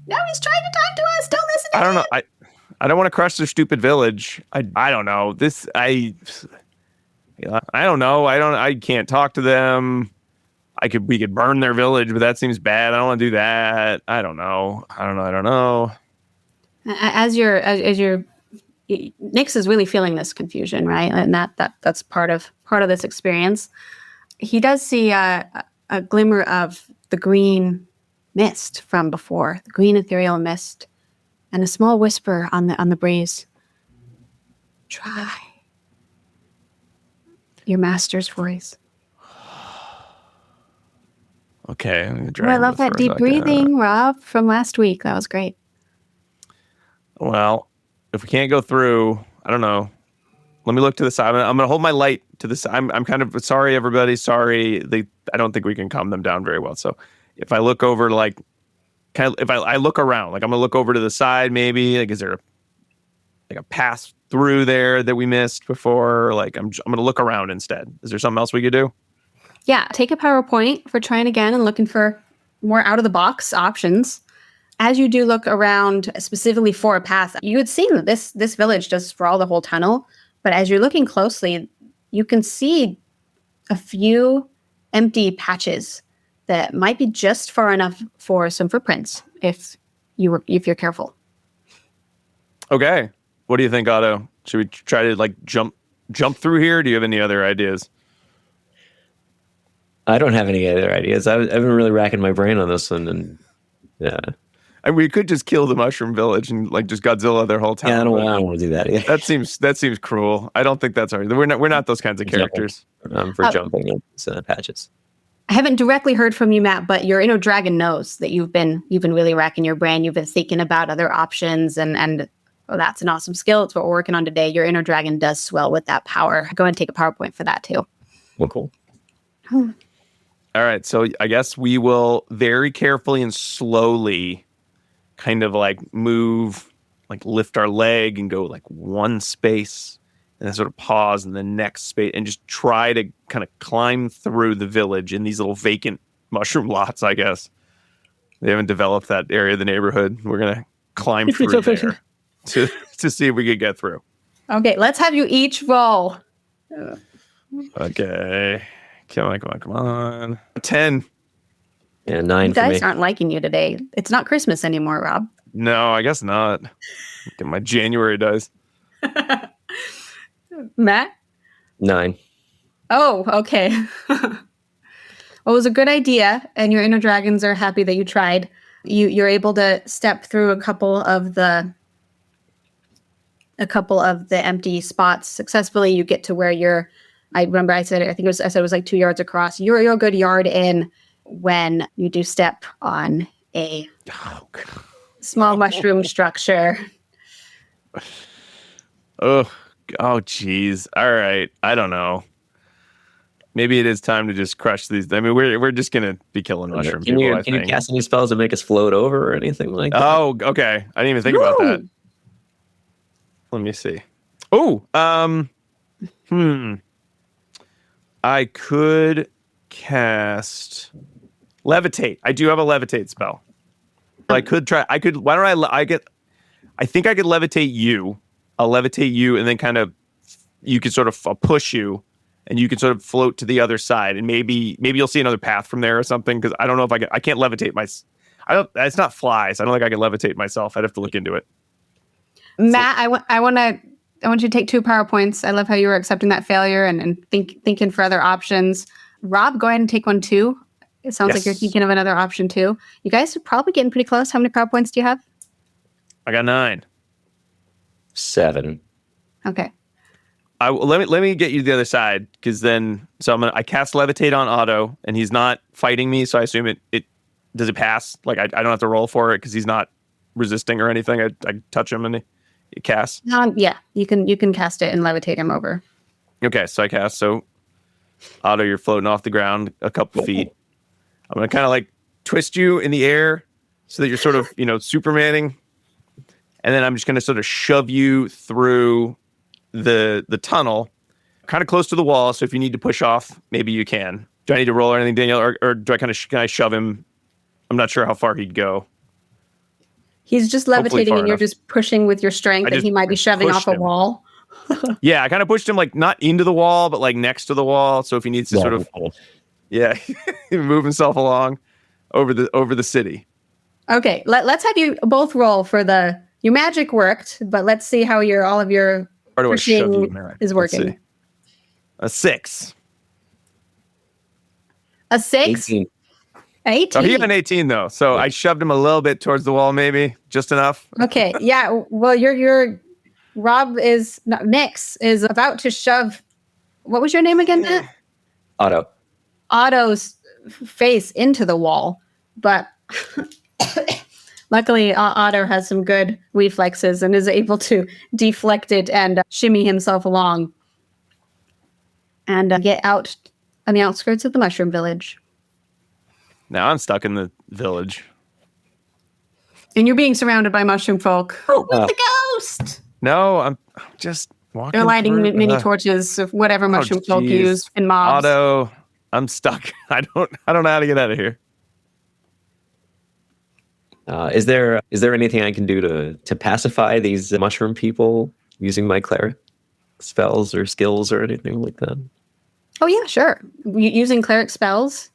S2: Now he's trying to talk to us. Don't listen to him.
S1: I don't know. I don't want to crush their stupid village. I don't know. I don't know. I can't talk to them. We could burn their village, but that seems bad. I don't want to do that. I don't know.
S2: As you're Nix is really feeling this confusion, right? And that's part of this experience. He does see a glimmer of the green mist from before, the green ethereal mist, and a small whisper on the breeze. "Try your master's voice."
S1: Okay.
S2: I love that deep breathing, Rob, from last week. That was great.
S1: Well, if we can't go through, I don't know. Let me look to the side. I'm going to hold my light to the side. I'm kind of sorry, everybody. Sorry. I don't think we can calm them down very well. So if I look over, like, if I look around, like I'm going to look over to the side, maybe, like, is there a pass through there that we missed before? Like, I'm going to look around instead. Is there something else we could do?
S2: Yeah, take a PowerPoint for trying again and looking for more out-of-the-box options. As you do look around specifically for a path, you would see that this village does sprawl the whole tunnel. But as you're looking closely, you can see a few empty patches that might be just far enough for some footprints if you're careful.
S1: Okay. What do you think, Otto? Should we try to like jump through here? Do you have any other ideas?
S3: I don't have any other ideas. I've been really racking my brain on this one, and yeah.
S1: And we could just kill the mushroom village and like just Godzilla their whole town.
S3: Yeah, I don't want to do that. Yeah.
S1: That seems cruel. I don't think that's our. We're not those kinds of characters.
S3: For jumping in patches.
S2: I haven't directly heard from you, Matt, but your inner dragon knows that you've been really racking your brain. You've been thinking about other options, and that's an awesome skill. It's what we're working on today. Your inner dragon does swell with that power. Go and take a PowerPoint for that too.
S3: Well, cool.
S1: All right, so I guess we will very carefully and slowly kind of like move like lift our leg and go like one space and then sort of pause in the next space and just try to kind of climb through the village in these little vacant mushroom lots, I guess. They haven't developed that area of the neighborhood. We're going to climb through there to see if we can get through.
S2: Okay, let's have you each roll.
S1: Okay. Come on. 10.
S3: Yeah, 9
S2: You
S3: for me.
S2: guys aren't liking you today. It's not Christmas anymore, Rob.
S1: No, I guess not. Get my January dice.
S2: Matt?
S3: 9.
S2: Oh, okay. Well, it was a good idea, and your inner dragons are happy that you tried. You're able to step through a couple of the empty spots successfully. You get to where I said it was like 2 yards across. You're a good yard in when you do step on a small mushroom structure.
S1: Oh, geez. All right. I don't know. Maybe it is time to just crush these. I mean, we're just gonna be killing mushroom
S3: Can
S1: people.
S3: you cast any spells that make us float over or anything like that?
S1: Oh, okay. I didn't even think about that. Let me see. Oh, I could cast levitate. I do have a levitate spell. I could try. I could. Why don't I think I could levitate you. I'll levitate you, and then kind of you can sort of push you, and you can sort of float to the other side, and maybe you'll see another path from there or something. Because I don't know if I can't levitate It's not flies. I don't think I can levitate myself. I'd have to look into it.
S2: Matt, I want you to take 2 power points. I love how you were accepting that failure and thinking for other options. Rob, go ahead and take one too. It sounds like you're thinking of another option too. You guys are probably getting pretty close. How many power points do you have?
S1: I got 9.
S3: 7.
S2: Okay.
S1: Let me get you to the other side because then I cast levitate on Otto and he's not fighting me, so I assume it does it pass? Like I don't have to roll for it because he's not resisting or anything. I touch him and he casts.
S2: Yeah, you can cast it and levitate him over.
S1: Okay, so I cast. So Otto, you're floating off the ground a couple feet. I'm gonna kind of like twist you in the air so that you're sort of Supermaning, and then I'm just gonna sort of shove you through the tunnel, kind of close to the wall. So if you need to push off, maybe you can. Do I need to roll or anything, Danielle, or do I can I shove him? I'm not sure how far he'd go.
S2: He's just levitating and you're just pushing with your strength and he might be shoving off a wall.
S1: Yeah, I kind of pushed him like not into the wall, but like next to the wall. So if he needs to sort of move himself along over the city.
S2: Okay, let's have you both roll for your magic worked, but let's see how all of your pushing is working.
S1: A 6.
S2: A 6?
S3: 18.
S2: 18.
S1: Oh, he got an 18 though, so I shoved him a little bit towards the wall, maybe just enough.
S2: Okay, yeah. Well, Nix is about to shove. What was your name again, Matt?
S3: Otto.
S2: Otto's face into the wall, but luckily Otto has some good reflexes and is able to deflect it and shimmy himself along and get out on the outskirts of the mushroom village.
S1: Now I'm stuck in the village.
S2: And you're being surrounded by mushroom folk. Oh, with the ghost!
S1: No, I'm just walking.
S2: They're lighting mini torches of whatever mushroom folk use in mobs.
S1: Otto, I'm stuck. I don't know how to get out of here.
S3: Is there anything I can do to pacify these mushroom people using my cleric spells or skills or anything like that?
S2: Oh yeah, sure. Using cleric spells.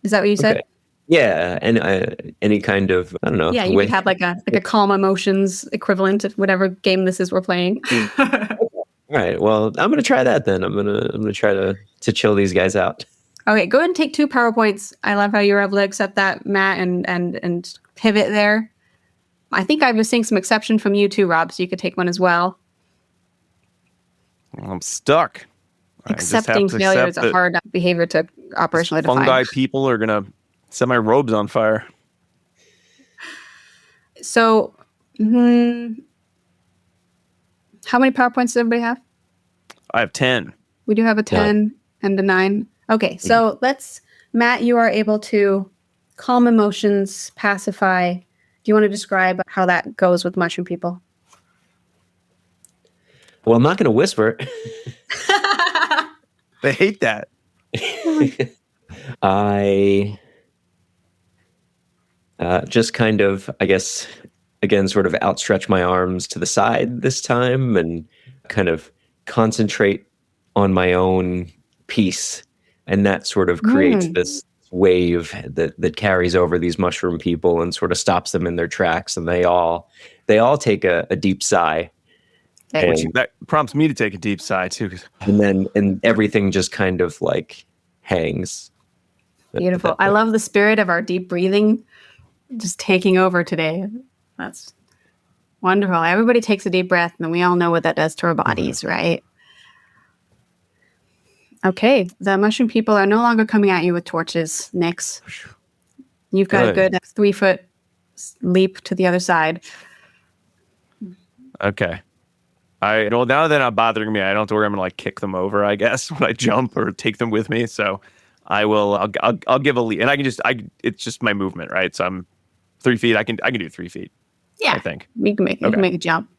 S2: Is that what you said?
S3: Okay. Yeah, and any kind of, I don't know.
S2: Yeah, you could have like a calm emotions equivalent of whatever game this is we're playing.
S3: All right. Well, I'm gonna try that then. I'm gonna try to chill these guys out.
S2: Okay, go ahead and take 2 power points. I love how you were able to accept that, Matt, and pivot there. I think I was seeing some exception from you too, Rob, so you could take one as well.
S1: I'm stuck.
S2: Accepting failure is a hard behavior to operationally define.
S1: Fungi people are gonna set my robes on fire.
S2: So, how many power points does everybody have?
S1: I have 10.
S2: We do have a 10 and a 9. Okay, so Matt, you are able to calm emotions, pacify, Do you want to describe how that goes with mushroom people?
S3: Well, I'm not going to whisper.
S1: They hate that.
S3: I just kind of, I guess, again, sort of outstretch my arms to the side this time and kind of concentrate on my own peace. And that sort of creates this wave that carries over these mushroom people and sort of stops them in their tracks. And they all take a deep sigh.
S1: Which that prompts me to take a deep sigh too.
S3: And everything just kind of like hangs.
S2: Beautiful. I love the spirit of our deep breathing just taking over today. That's wonderful. Everybody takes a deep breath, and we all know what that does to our bodies, right? Okay, the mushroom people are no longer coming at you with torches, Nix. You've got a good 3-foot leap to the other side.
S1: Okay. Well, now they're not bothering me, I don't have to worry I'm going to like kick them over, I guess, when I jump or take them with me. So I'll give a leap. And it's just my movement, right? So I'm 3 feet. I can do 3 feet.
S2: Yeah.
S1: I think.
S2: You can make a jump.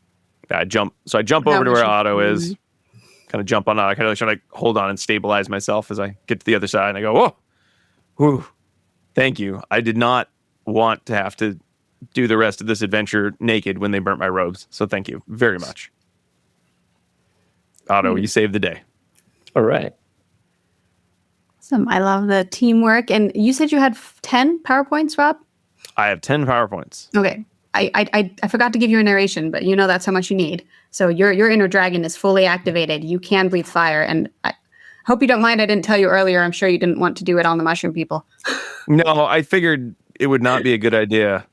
S1: I jump over to where Otto is. Kind of jump on Otto. I kind of try to hold on and stabilize myself as I get to the other side. And I go, whoa. Whew. Thank you. I did not want to have to do the rest of this adventure naked when they burnt my robes. So thank you very much. Otto, you saved the day.
S3: All right.
S2: Awesome. I love the teamwork. And you said you had 10 PowerPoints, Rob?
S1: I have 10 PowerPoints.
S2: Okay. I forgot to give you a narration, but you know that's how much you need. So your inner dragon is fully activated. You can breathe fire. And I hope you don't mind. I didn't tell you earlier. I'm sure you didn't want to do it on the mushroom people.
S1: No, I figured it would not be a good idea.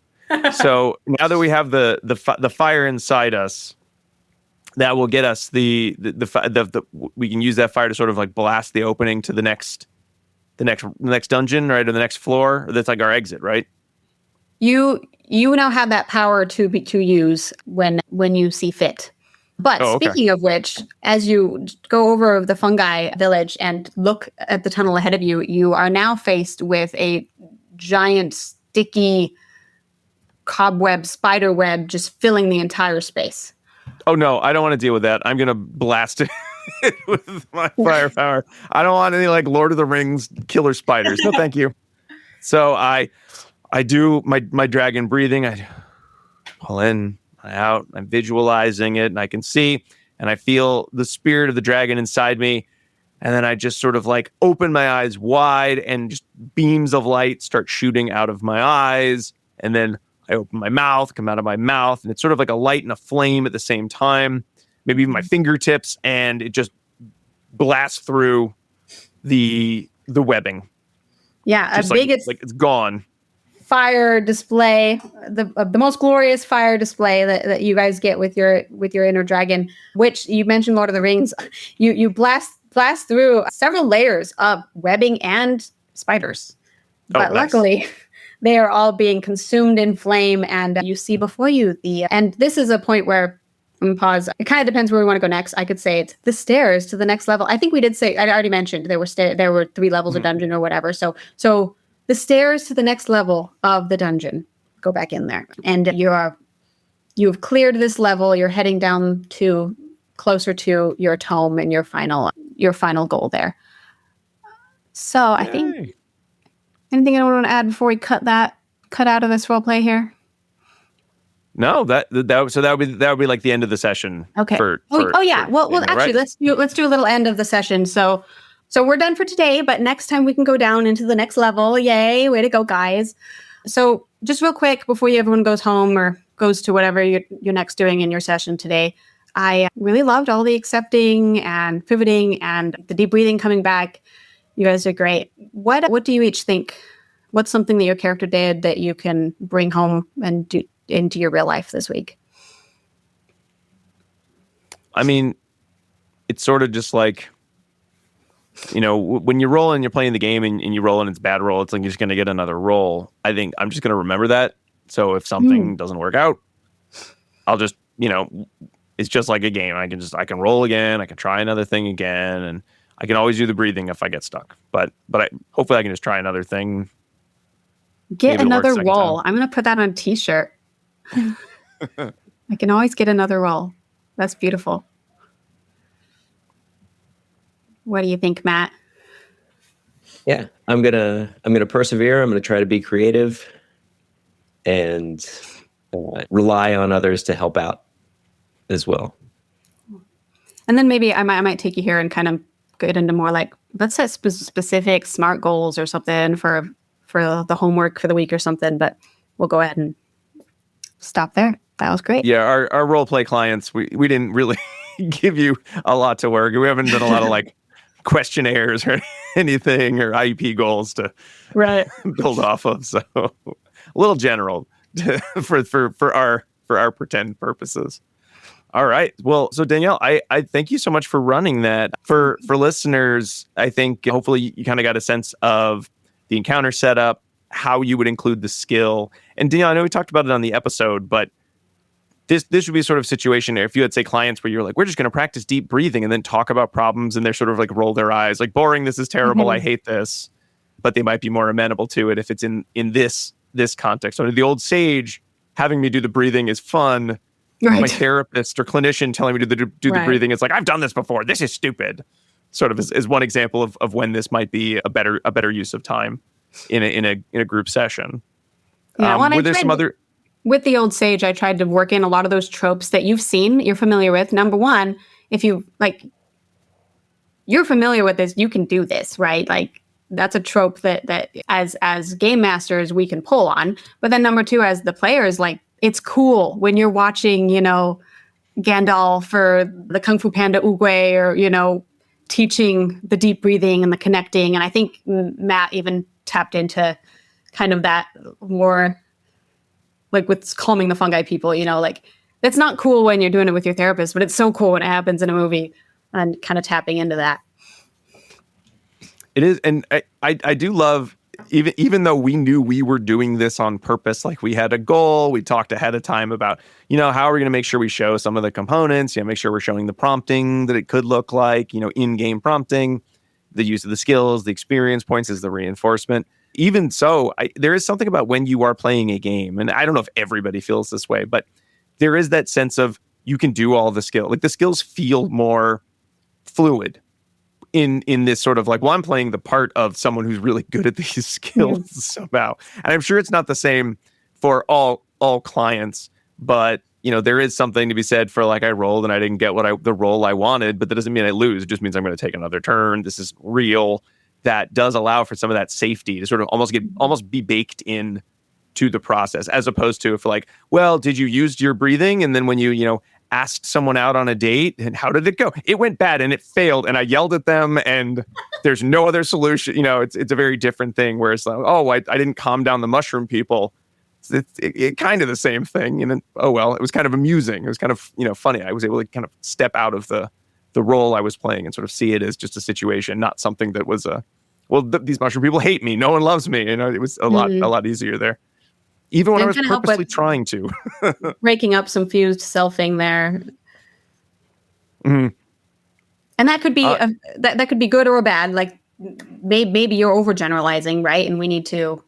S1: So now that we have the fire inside us, that will get us the we can use that fire to sort of like blast the opening to the next dungeon, right, or the next floor. That's like our exit, right?
S2: You now have that power to use when you see fit. But speaking of which, as you go over the fungi village and look at the tunnel ahead of you, you are now faced with a giant sticky cobweb spider web just filling the entire space.
S1: Oh no, I don't want to deal with that. I'm gonna blast it with my firepower. I don't want any like Lord of the Rings killer spiders. No, thank you. So I do my dragon breathing. I pull in, out. I'm visualizing it, and I can see, and I feel the spirit of the dragon inside me. And then I just sort of like open my eyes wide, and just beams of light start shooting out of my eyes. And then I open my mouth, come out of my mouth, and it's sort of like a light and a flame at the same time. Maybe even my fingertips, and it just blasts through the webbing.
S2: Yeah,
S1: just it's gone.
S2: Fire display, the most glorious fire display that you guys get with your inner dragon, which you mentioned Lord of the Rings. You blast through several layers of webbing and spiders. But luckily, they are all being consumed in flame, and you see before you and this is a point where, I'm gonna pause. It kind of depends where we want to go next. I could say it's the stairs to the next level. I think we did say, I already mentioned there were 3 levels of dungeon or whatever. So the stairs to the next level of the dungeon, go back in there. And you've cleared this level. You're heading down to closer to your tome and your final goal there. So I think, anything anyone want to add before we cut out of this role play here?
S1: No, that would be like the end of the session.
S2: Okay.
S1: Yeah.
S2: Well, actually, right? let's do a little end of the session. So we're done for today, but next time we can go down into the next level. Yay! Way to go, guys. So just real quick before everyone goes home or goes to whatever you're next doing in your session today, I really loved all the accepting and pivoting and the deep breathing coming back. You guys are great. What do you each think? What's something that your character did that you can bring home and do into your real life this week?
S1: I mean, it's sort of just like, when you roll and you're playing the game and you roll and it's a bad roll, it's like you're just going to get another roll. I think I'm just going to remember that. So if something doesn't work out, I'll just, it's just like a game. I can roll again. I can try another thing again. And I can always do the breathing if I get stuck. But hopefully I can just try another thing.
S2: Get another roll. I'm going to put that on a t-shirt. I can always get another role. That's beautiful. What do you think, Matt?
S3: Yeah, I'm gonna persevere. I'm gonna try to be creative and rely on others to help out as well.
S2: And then maybe I might take you here and kind of get into more like, let's set specific SMART goals or something for the homework for the week or something. But we'll go ahead and stop there. That was great.
S1: Yeah, our role play clients, we didn't really give you a lot to work. We haven't done a lot of like questionnaires or anything or IEP goals to build off of. So a little general for our pretend purposes. All right. Well, so Danielle, I thank you so much for running that. For listeners, I think hopefully you kind of got a sense of the encounter setup, how you would include the skill. And Danielle, I know we talked about it on the episode, but this would be a sort of situation if you had, say, clients where you're like, we're just going to practice deep breathing and then talk about problems, and they're sort of like roll their eyes, like, boring, this is terrible, I hate this. But they might be more amenable to it if it's in this context. So the old sage having me do the breathing is fun.
S2: Right.
S1: My therapist or clinician telling me to do the breathing, it's like, I've done this before, this is stupid. Sort of is one example of when this might be a better use of time in a group session.
S2: Yeah,
S1: were there some other...
S2: With the old sage, I tried to work in a lot of those tropes that you've seen, you're familiar with. Number one, if you you're familiar with this, you can do this, right? Like, that's a trope that as game masters we can pull on. But then number two, as the players, like, it's cool when you're watching, Gandalf or the Kung Fu Panda Oogway, or, teaching the deep breathing and the connecting. And I think Matt even tapped into kind of that more, like with calming the fungi people, like, it's not cool when you're doing it with your therapist, but it's so cool when it happens in a movie, and kind of tapping into that.
S1: It is. And I do love, even though we knew we were doing this on purpose, like we had a goal, we talked ahead of time about, how are we going to make sure we show some of the components, make sure we're showing the prompting that it could look like, in-game prompting, the use of the skills, the experience points as the reinforcement. Even so, there is something about when you are playing a game, and I don't know if everybody feels this way, but there is that sense of you can do all the skill. Like, the skills feel more fluid in this sort of like, well, I'm playing the part of someone who's really good at these skills somehow. And I'm sure it's not the same for all clients, but there is something to be said for, like, I rolled and I didn't get the role I wanted, but that doesn't mean I lose. It just means I'm going to take another turn. This is real. That does allow for some of that safety to sort of almost be baked in to the process, as opposed to if, like, well, did you use your breathing? And then when you asked someone out on a date, and how did it go? It went bad and it failed, and I yelled at them, and there's no other solution. It's a very different thing where it's like, oh, I didn't calm down the mushroom people. It kind of the same thing. And oh, well, it was kind of amusing. It was kind of, funny. I was able to kind of step out of the role I was playing and sort of see it as just a situation, not something that was these mushroom people hate me. No one loves me. It was a lot easier there. Even when I was purposely trying to.
S2: Breaking up some fused selfing there.
S1: Mm-hmm.
S2: And that could be that could be good or bad. Like, maybe you're overgeneralizing, right? And we need to,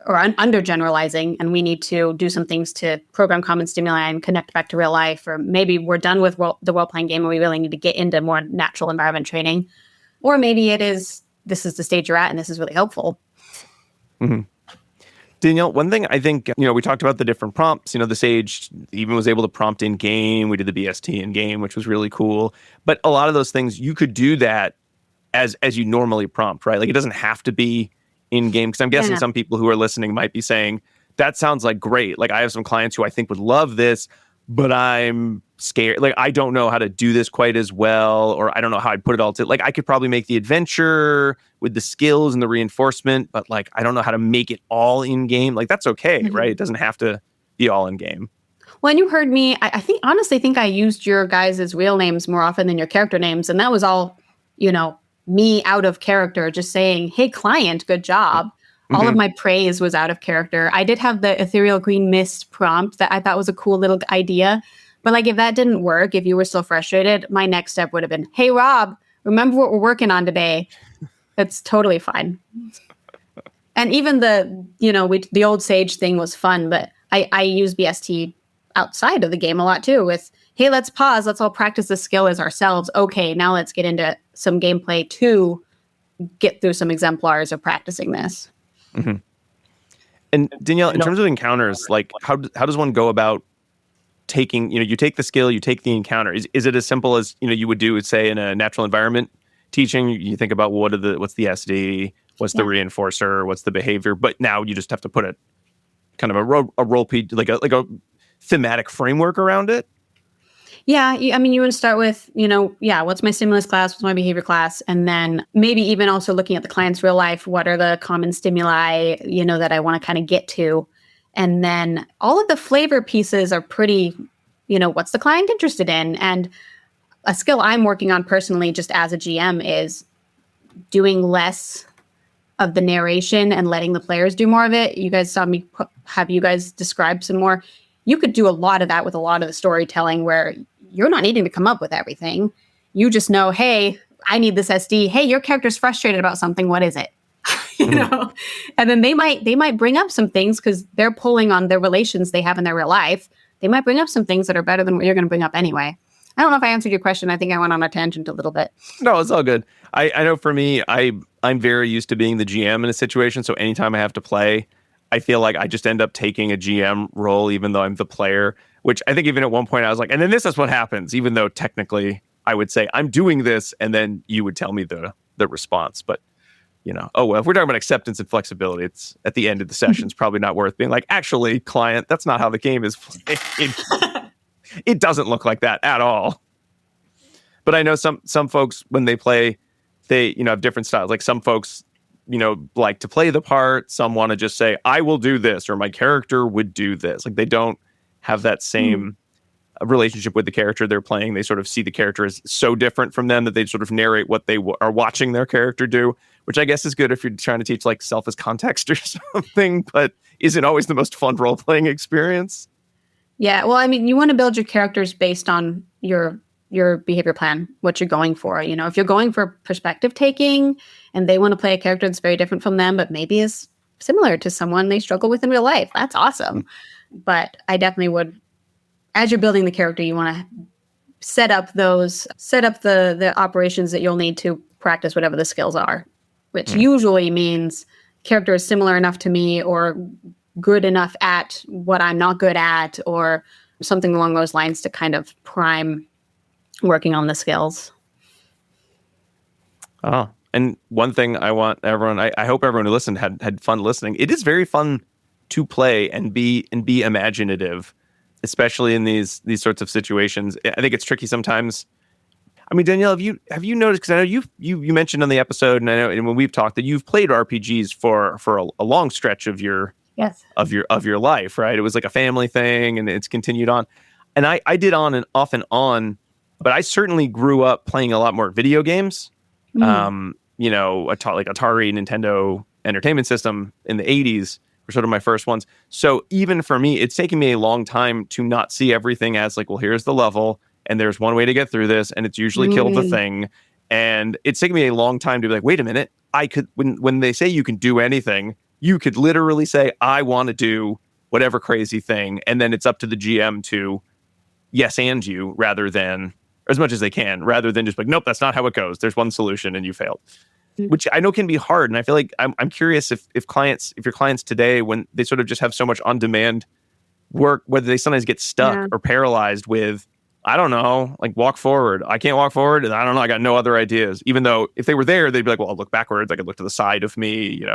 S2: or undergeneralizing, and we need to do some things to program common stimuli and connect back to real life. Or maybe we're done with the role-playing game and we really need to get into more natural environment training. Or maybe this is the stage you're at and this is really helpful.
S1: Mm-hmm. Danielle, one thing I think, we talked about the different prompts. The Sage even was able to prompt in game. We did the BST in game, which was really cool. But a lot of those things, you could do that as you normally prompt, right? Like, it doesn't have to be in game. Because I'm guessing some people who are listening might be saying, that sounds like great. Like, I have some clients who I think would love this, but I'm scared. Like, I don't know how to do this quite as well, or I don't know how I'd put it all to, like, I could probably make the adventure with the skills and the reinforcement, but, like, I don't know how to make it all in game. Like, that's okay, right? It doesn't have to be all in game.
S2: Well, and you heard me, I honestly think I used your guys' real names more often than your character names. And that was all, me out of character, just saying, hey, client, good job. All of my praise was out of character. I did have the ethereal green mist prompt that I thought was a cool little idea. But, like, if that didn't work, if you were still frustrated, my next step would have been, hey, Rob, remember what we're working on today? That's totally fine. And even the old sage thing was fun, but I use BST outside of the game a lot too with, hey, let's pause. Let's all practice the skill as ourselves. Okay, now let's get into some gameplay to get through some exemplars of practicing this.
S1: Mm-hmm. And Danielle, in terms of encounters, like how does one go about taking, you take the skill, you take the encounter. Is it as simple as, you would do, say, in a natural environment teaching? You think about what's the SD, what's the reinforcer, what's the behavior, but now you just have to put a kind of a role like a thematic framework around it.
S2: Yeah, you want to start with, what's my stimulus class, what's my behavior class, and then maybe even also looking at the client's real life, what are the common stimuli, that I want to kind of get to. And then all of the flavor pieces are pretty, what's the client interested in? And a skill I'm working on personally, just as a GM, is doing less of the narration and letting the players do more of it. You guys saw me have you guys describe some more. You could do a lot of that with a lot of the storytelling where you're not needing to come up with everything. You just know, hey, I need this SD. Hey, your character's frustrated about something. What is it? And then they might bring up some things because they're pulling on their relations they have in their real life. They might bring up some things that are better than what you're going to bring up anyway. I don't know if I answered your question. I think I went on a tangent a little bit.
S1: No, it's all good. I know for me, I'm very used to being the GM in a situation. So anytime I have to play, I feel like I just end up taking a GM role, even though I'm the player, which I think even at one point I was like, and then this is what happens, even though technically I would say I'm doing this. And then you would tell me the response. But, oh, well, if we're talking about acceptance and flexibility, it's at the end of the session, it's probably not worth being like, actually, client, that's not how the game is played. It doesn't look like that at all. But I know some folks, when they play, they, have different styles. Like some folks, like to play the part. Some want to just say, I will do this, or my character would do this. Like they don't have that same relationship with the character they're playing. They sort of see the character as so different from them that they sort of narrate what they are watching their character do, which I guess is good if you're trying to teach like self as context or something, but isn't always the most fun role-playing experience.
S2: Yeah, well, you want to build your characters based on your behavior plan, what you're going for. If you're going for perspective taking and they want to play a character that's very different from them, but maybe is similar to someone they struggle with in real life, that's awesome. But I definitely would, as you're building the character, you want to set up the operations that you'll need to practice whatever the skills are, which usually means character is similar enough to me or good enough at what I'm not good at or something along those lines to kind of prime working on the skills.
S1: Oh, and one thing I want everyone, I hope everyone who listened had fun listening. It is very fun to play and be imaginative, especially in these sorts of situations. I think it's tricky sometimes. Danielle, have you noticed, because I know you mentioned on the episode, and I know and when we've talked that you've played RPGs for a long stretch of your life, right? It was like a family thing and it's continued on. And I did on and off and on, but I certainly grew up playing a lot more video games. Like Atari, Nintendo Entertainment System in the 80s were sort of my first ones. So even for me, it's taken me a long time to not see everything as like, well, here's the level and there's one way to get through this and it's usually kill the thing. And it's taken me a long time to be like, wait a minute, I could, when they say you can do anything, you could literally say, I want to do whatever crazy thing. And then it's up to the GM to yes and you rather than, as much as they can, rather than just like, nope, that's not how it goes. There's one solution and you failed, which I know can be hard. And I feel like I'm curious if your clients today, when they sort of just have so much on-demand work, whether they sometimes get stuck or paralyzed with, I don't know, like walk forward. I can't walk forward. And I don't know, I got no other ideas. Even though if they were there, they'd be like, well, I'll look backwards. I could look to the side of me,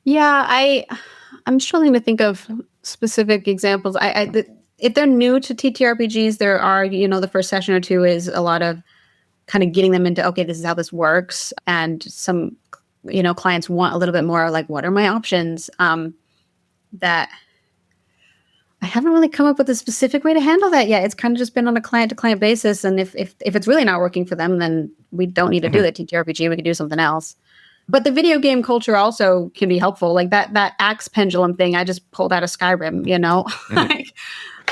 S2: Yeah, I'm struggling to think of specific examples. If they're new to TTRPGs, there are, the first session or two is a lot of kind of getting them into, okay, this is how this works. And some, clients want a little bit more like, what are my options? That I haven't really come up with a specific way to handle that yet. It's kind of just been on a client to client basis. And if it's really not working for them, then we don't need to do the TTRPG. We can do something else. But the video game culture also can be helpful. Like that axe pendulum thing I just pulled out of Skyrim,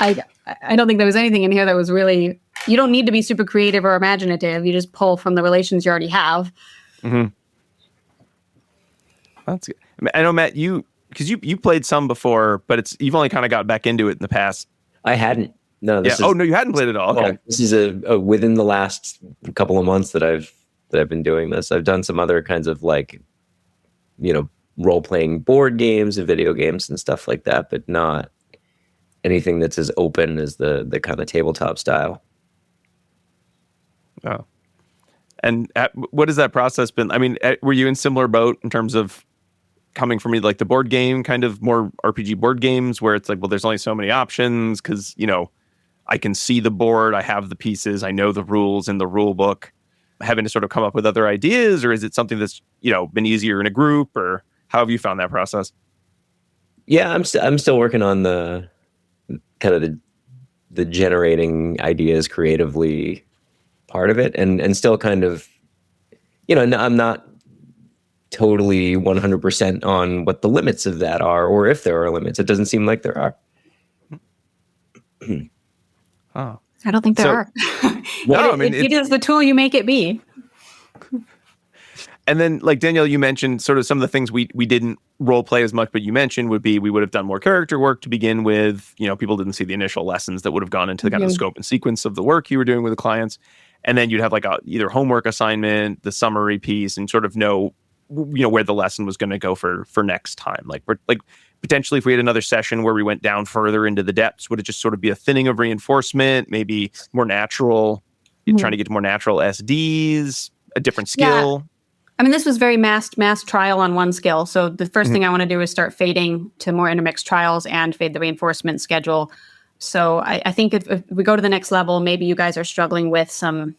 S2: Like, I don't think there was anything in here that was really, you don't need to be super creative or imaginative. You just pull from the relations you already have.
S1: Mm-hmm. That's good. I know, Matt, because you played some before, but you've only kind of got back into it in the past.
S3: I hadn't. No,
S1: Yeah. Oh no, you hadn't played it at all. Okay.
S3: Well, this is a within the last couple of months that I've been doing this. I've done some other kinds of like, role-playing board games and video games and stuff like that, but not anything that's as open as the kind of tabletop style.
S1: Oh. And what has that process been? I mean, were you in similar boat in terms of coming from like the board game, kind of more RPG board games where it's like, well, there's only so many options because, I can see the board, I have the pieces, I know the rules in the rule book, having to sort of come up with other ideas, or is it something that's, been easier in a group, or how have you found that process?
S3: Yeah, I'm still working on the kind of the generating ideas creatively part of it, and still kind of, I'm not totally 100% on what the limits of that are, or if there are limits. It doesn't seem like there are.
S1: Oh,
S2: I don't think there are.
S1: No, I mean,
S2: it is the tool you make it be.
S1: And then, like Danielle, you mentioned sort of some of the things we didn't role play as much, but you mentioned would be we would have done more character work to begin with. People didn't see the initial lessons that would have gone into the kind of scope and sequence of the work you were doing with the clients. And then you'd have like either homework assignment, the summary piece, and sort of know where the lesson was going to go for next time. Like potentially if we had another session where we went down further into the depths, would it just sort of be a thinning of reinforcement, maybe more natural, trying to get to more natural SDs, a different skill?
S2: Yeah. I mean, this was very mass trial on one skill. So the first thing I want to do is start fading to more intermixed trials and fade the reinforcement schedule. So I think if we go to the next level, maybe you guys are struggling with some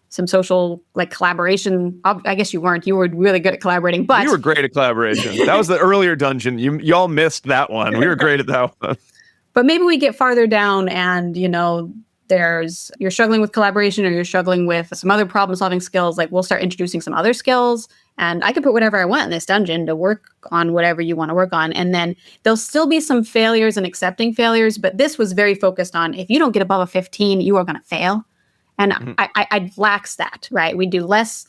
S2: social like collaboration. I guess you weren't. You were really good at collaborating, but
S1: you were great at collaboration. That was the earlier dungeon. Y'all missed that one. We were great at that one.
S2: But maybe we get farther down and, you're struggling with collaboration or you're struggling with some other problem-solving skills. Like we'll start introducing some other skills, and I can put whatever I want in this dungeon to work on whatever you want to work on. And then there'll still be some failures and accepting failures, but this was very focused on if you don't get above a 15, you are going to fail. And I'd lax that, right? We do less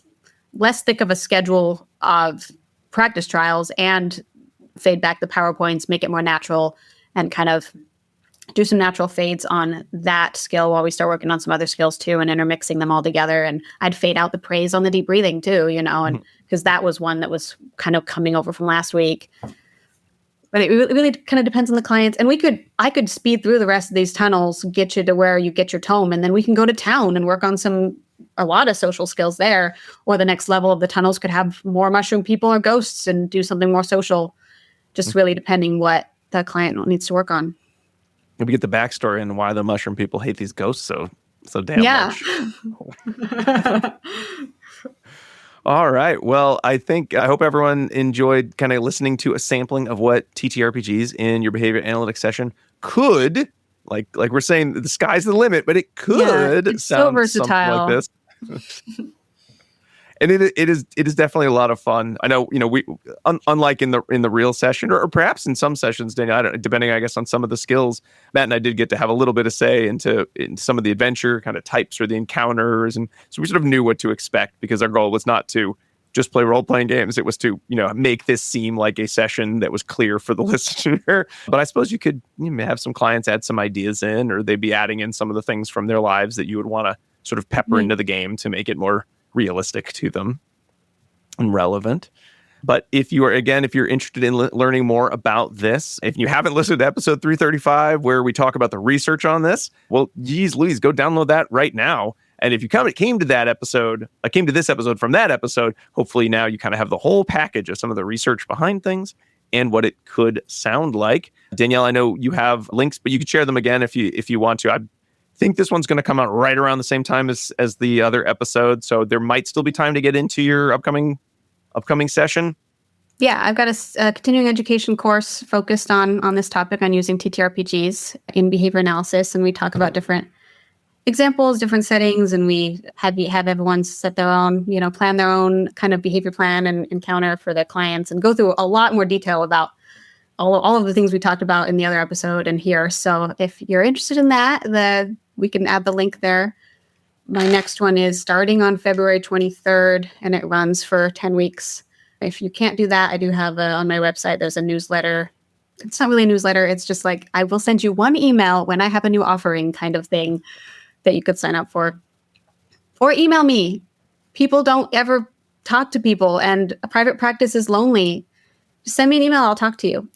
S2: thick of a schedule of practice trials and fade back the PowerPoints, make it more natural, and kind of do some natural fades on that skill while we start working on some other skills too and intermixing them all together. And I'd fade out the praise on the deep breathing too, and because that was one that was kind of coming over from last week. But it really kind of depends on the clients. And I could speed through the rest of these tunnels, get you to where you get your tome, and then we can go to town and work on a lot of social skills there. Or the next level of the tunnels could have more mushroom people or ghosts and do something more social, just really depending what the client needs to work on.
S1: We get the backstory and why the mushroom people hate these ghosts so damn much. All right. Well, I hope everyone enjoyed kind of listening to a sampling of what TTRPGs in your behavior analytics session could, like we're saying, the sky's the limit, but it could
S2: it's
S1: sound
S2: so versatile.
S1: something like this. And it is definitely a lot of fun. I know, we unlike in the real session, or perhaps in some sessions, Danielle, depending, I guess, on some of the skills, Matt and I did get to have a little bit of say in some of the adventure kind of types or the encounters, and so we sort of knew what to expect because our goal was not to just play role-playing games. It was to make this seem like a session that was clear for the listener. But I suppose you could have some clients add some ideas in, or they'd be adding in some of the things from their lives that you would want to sort of pepper into the game to make it more realistic to them and relevant. But if you're interested in learning more about this, if you haven't listened to episode 335 where we talk about the research on this, well, geez Louise, go download that right now. And if you came to this episode from that episode, hopefully now you kind of have the whole package of some of the research behind things and what it could sound like. Danielle, I know you have links, but you could share them again if you want to. I think this one's going to come out right around the same time as the other episode, so there might still be time to get into your upcoming session.
S2: Yeah, I've got a continuing education course focused on this topic, on using TTRPGs in behavior analysis, and we talk about different examples, different settings, and we have everyone set their own, plan their own kind of behavior plan and encounter for their clients, and go through a lot more detail about all of the things we talked about in the other episode and here. So if you're interested in that, we can add the link there. My next one is starting on February 23rd, and it runs for 10 weeks. If you can't do that, I do have on my website, there's a newsletter. It's not really a newsletter. It's just like, I will send you one email when I have a new offering kind of thing that you could sign up for. Or email me. People don't ever talk to people, and a private practice is lonely. Just send me an email. I'll talk to you.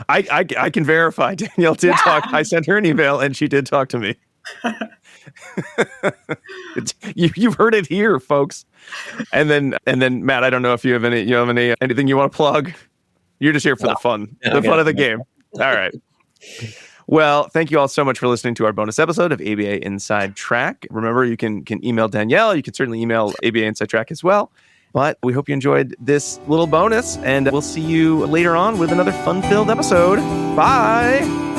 S1: I can verify Danielle did talk. I sent her an email and she did talk to me. You've heard it here, folks. And then Matt, I don't know if you have anything you want to plug. You're just here for the fun of the game. All right. Well, thank you all so much for listening to our bonus episode of ABA Inside Track. Remember, you can email Danielle. You can certainly email ABA Inside Track as well. But we hope you enjoyed this little bonus, and we'll see you later on with another fun-filled episode. Bye.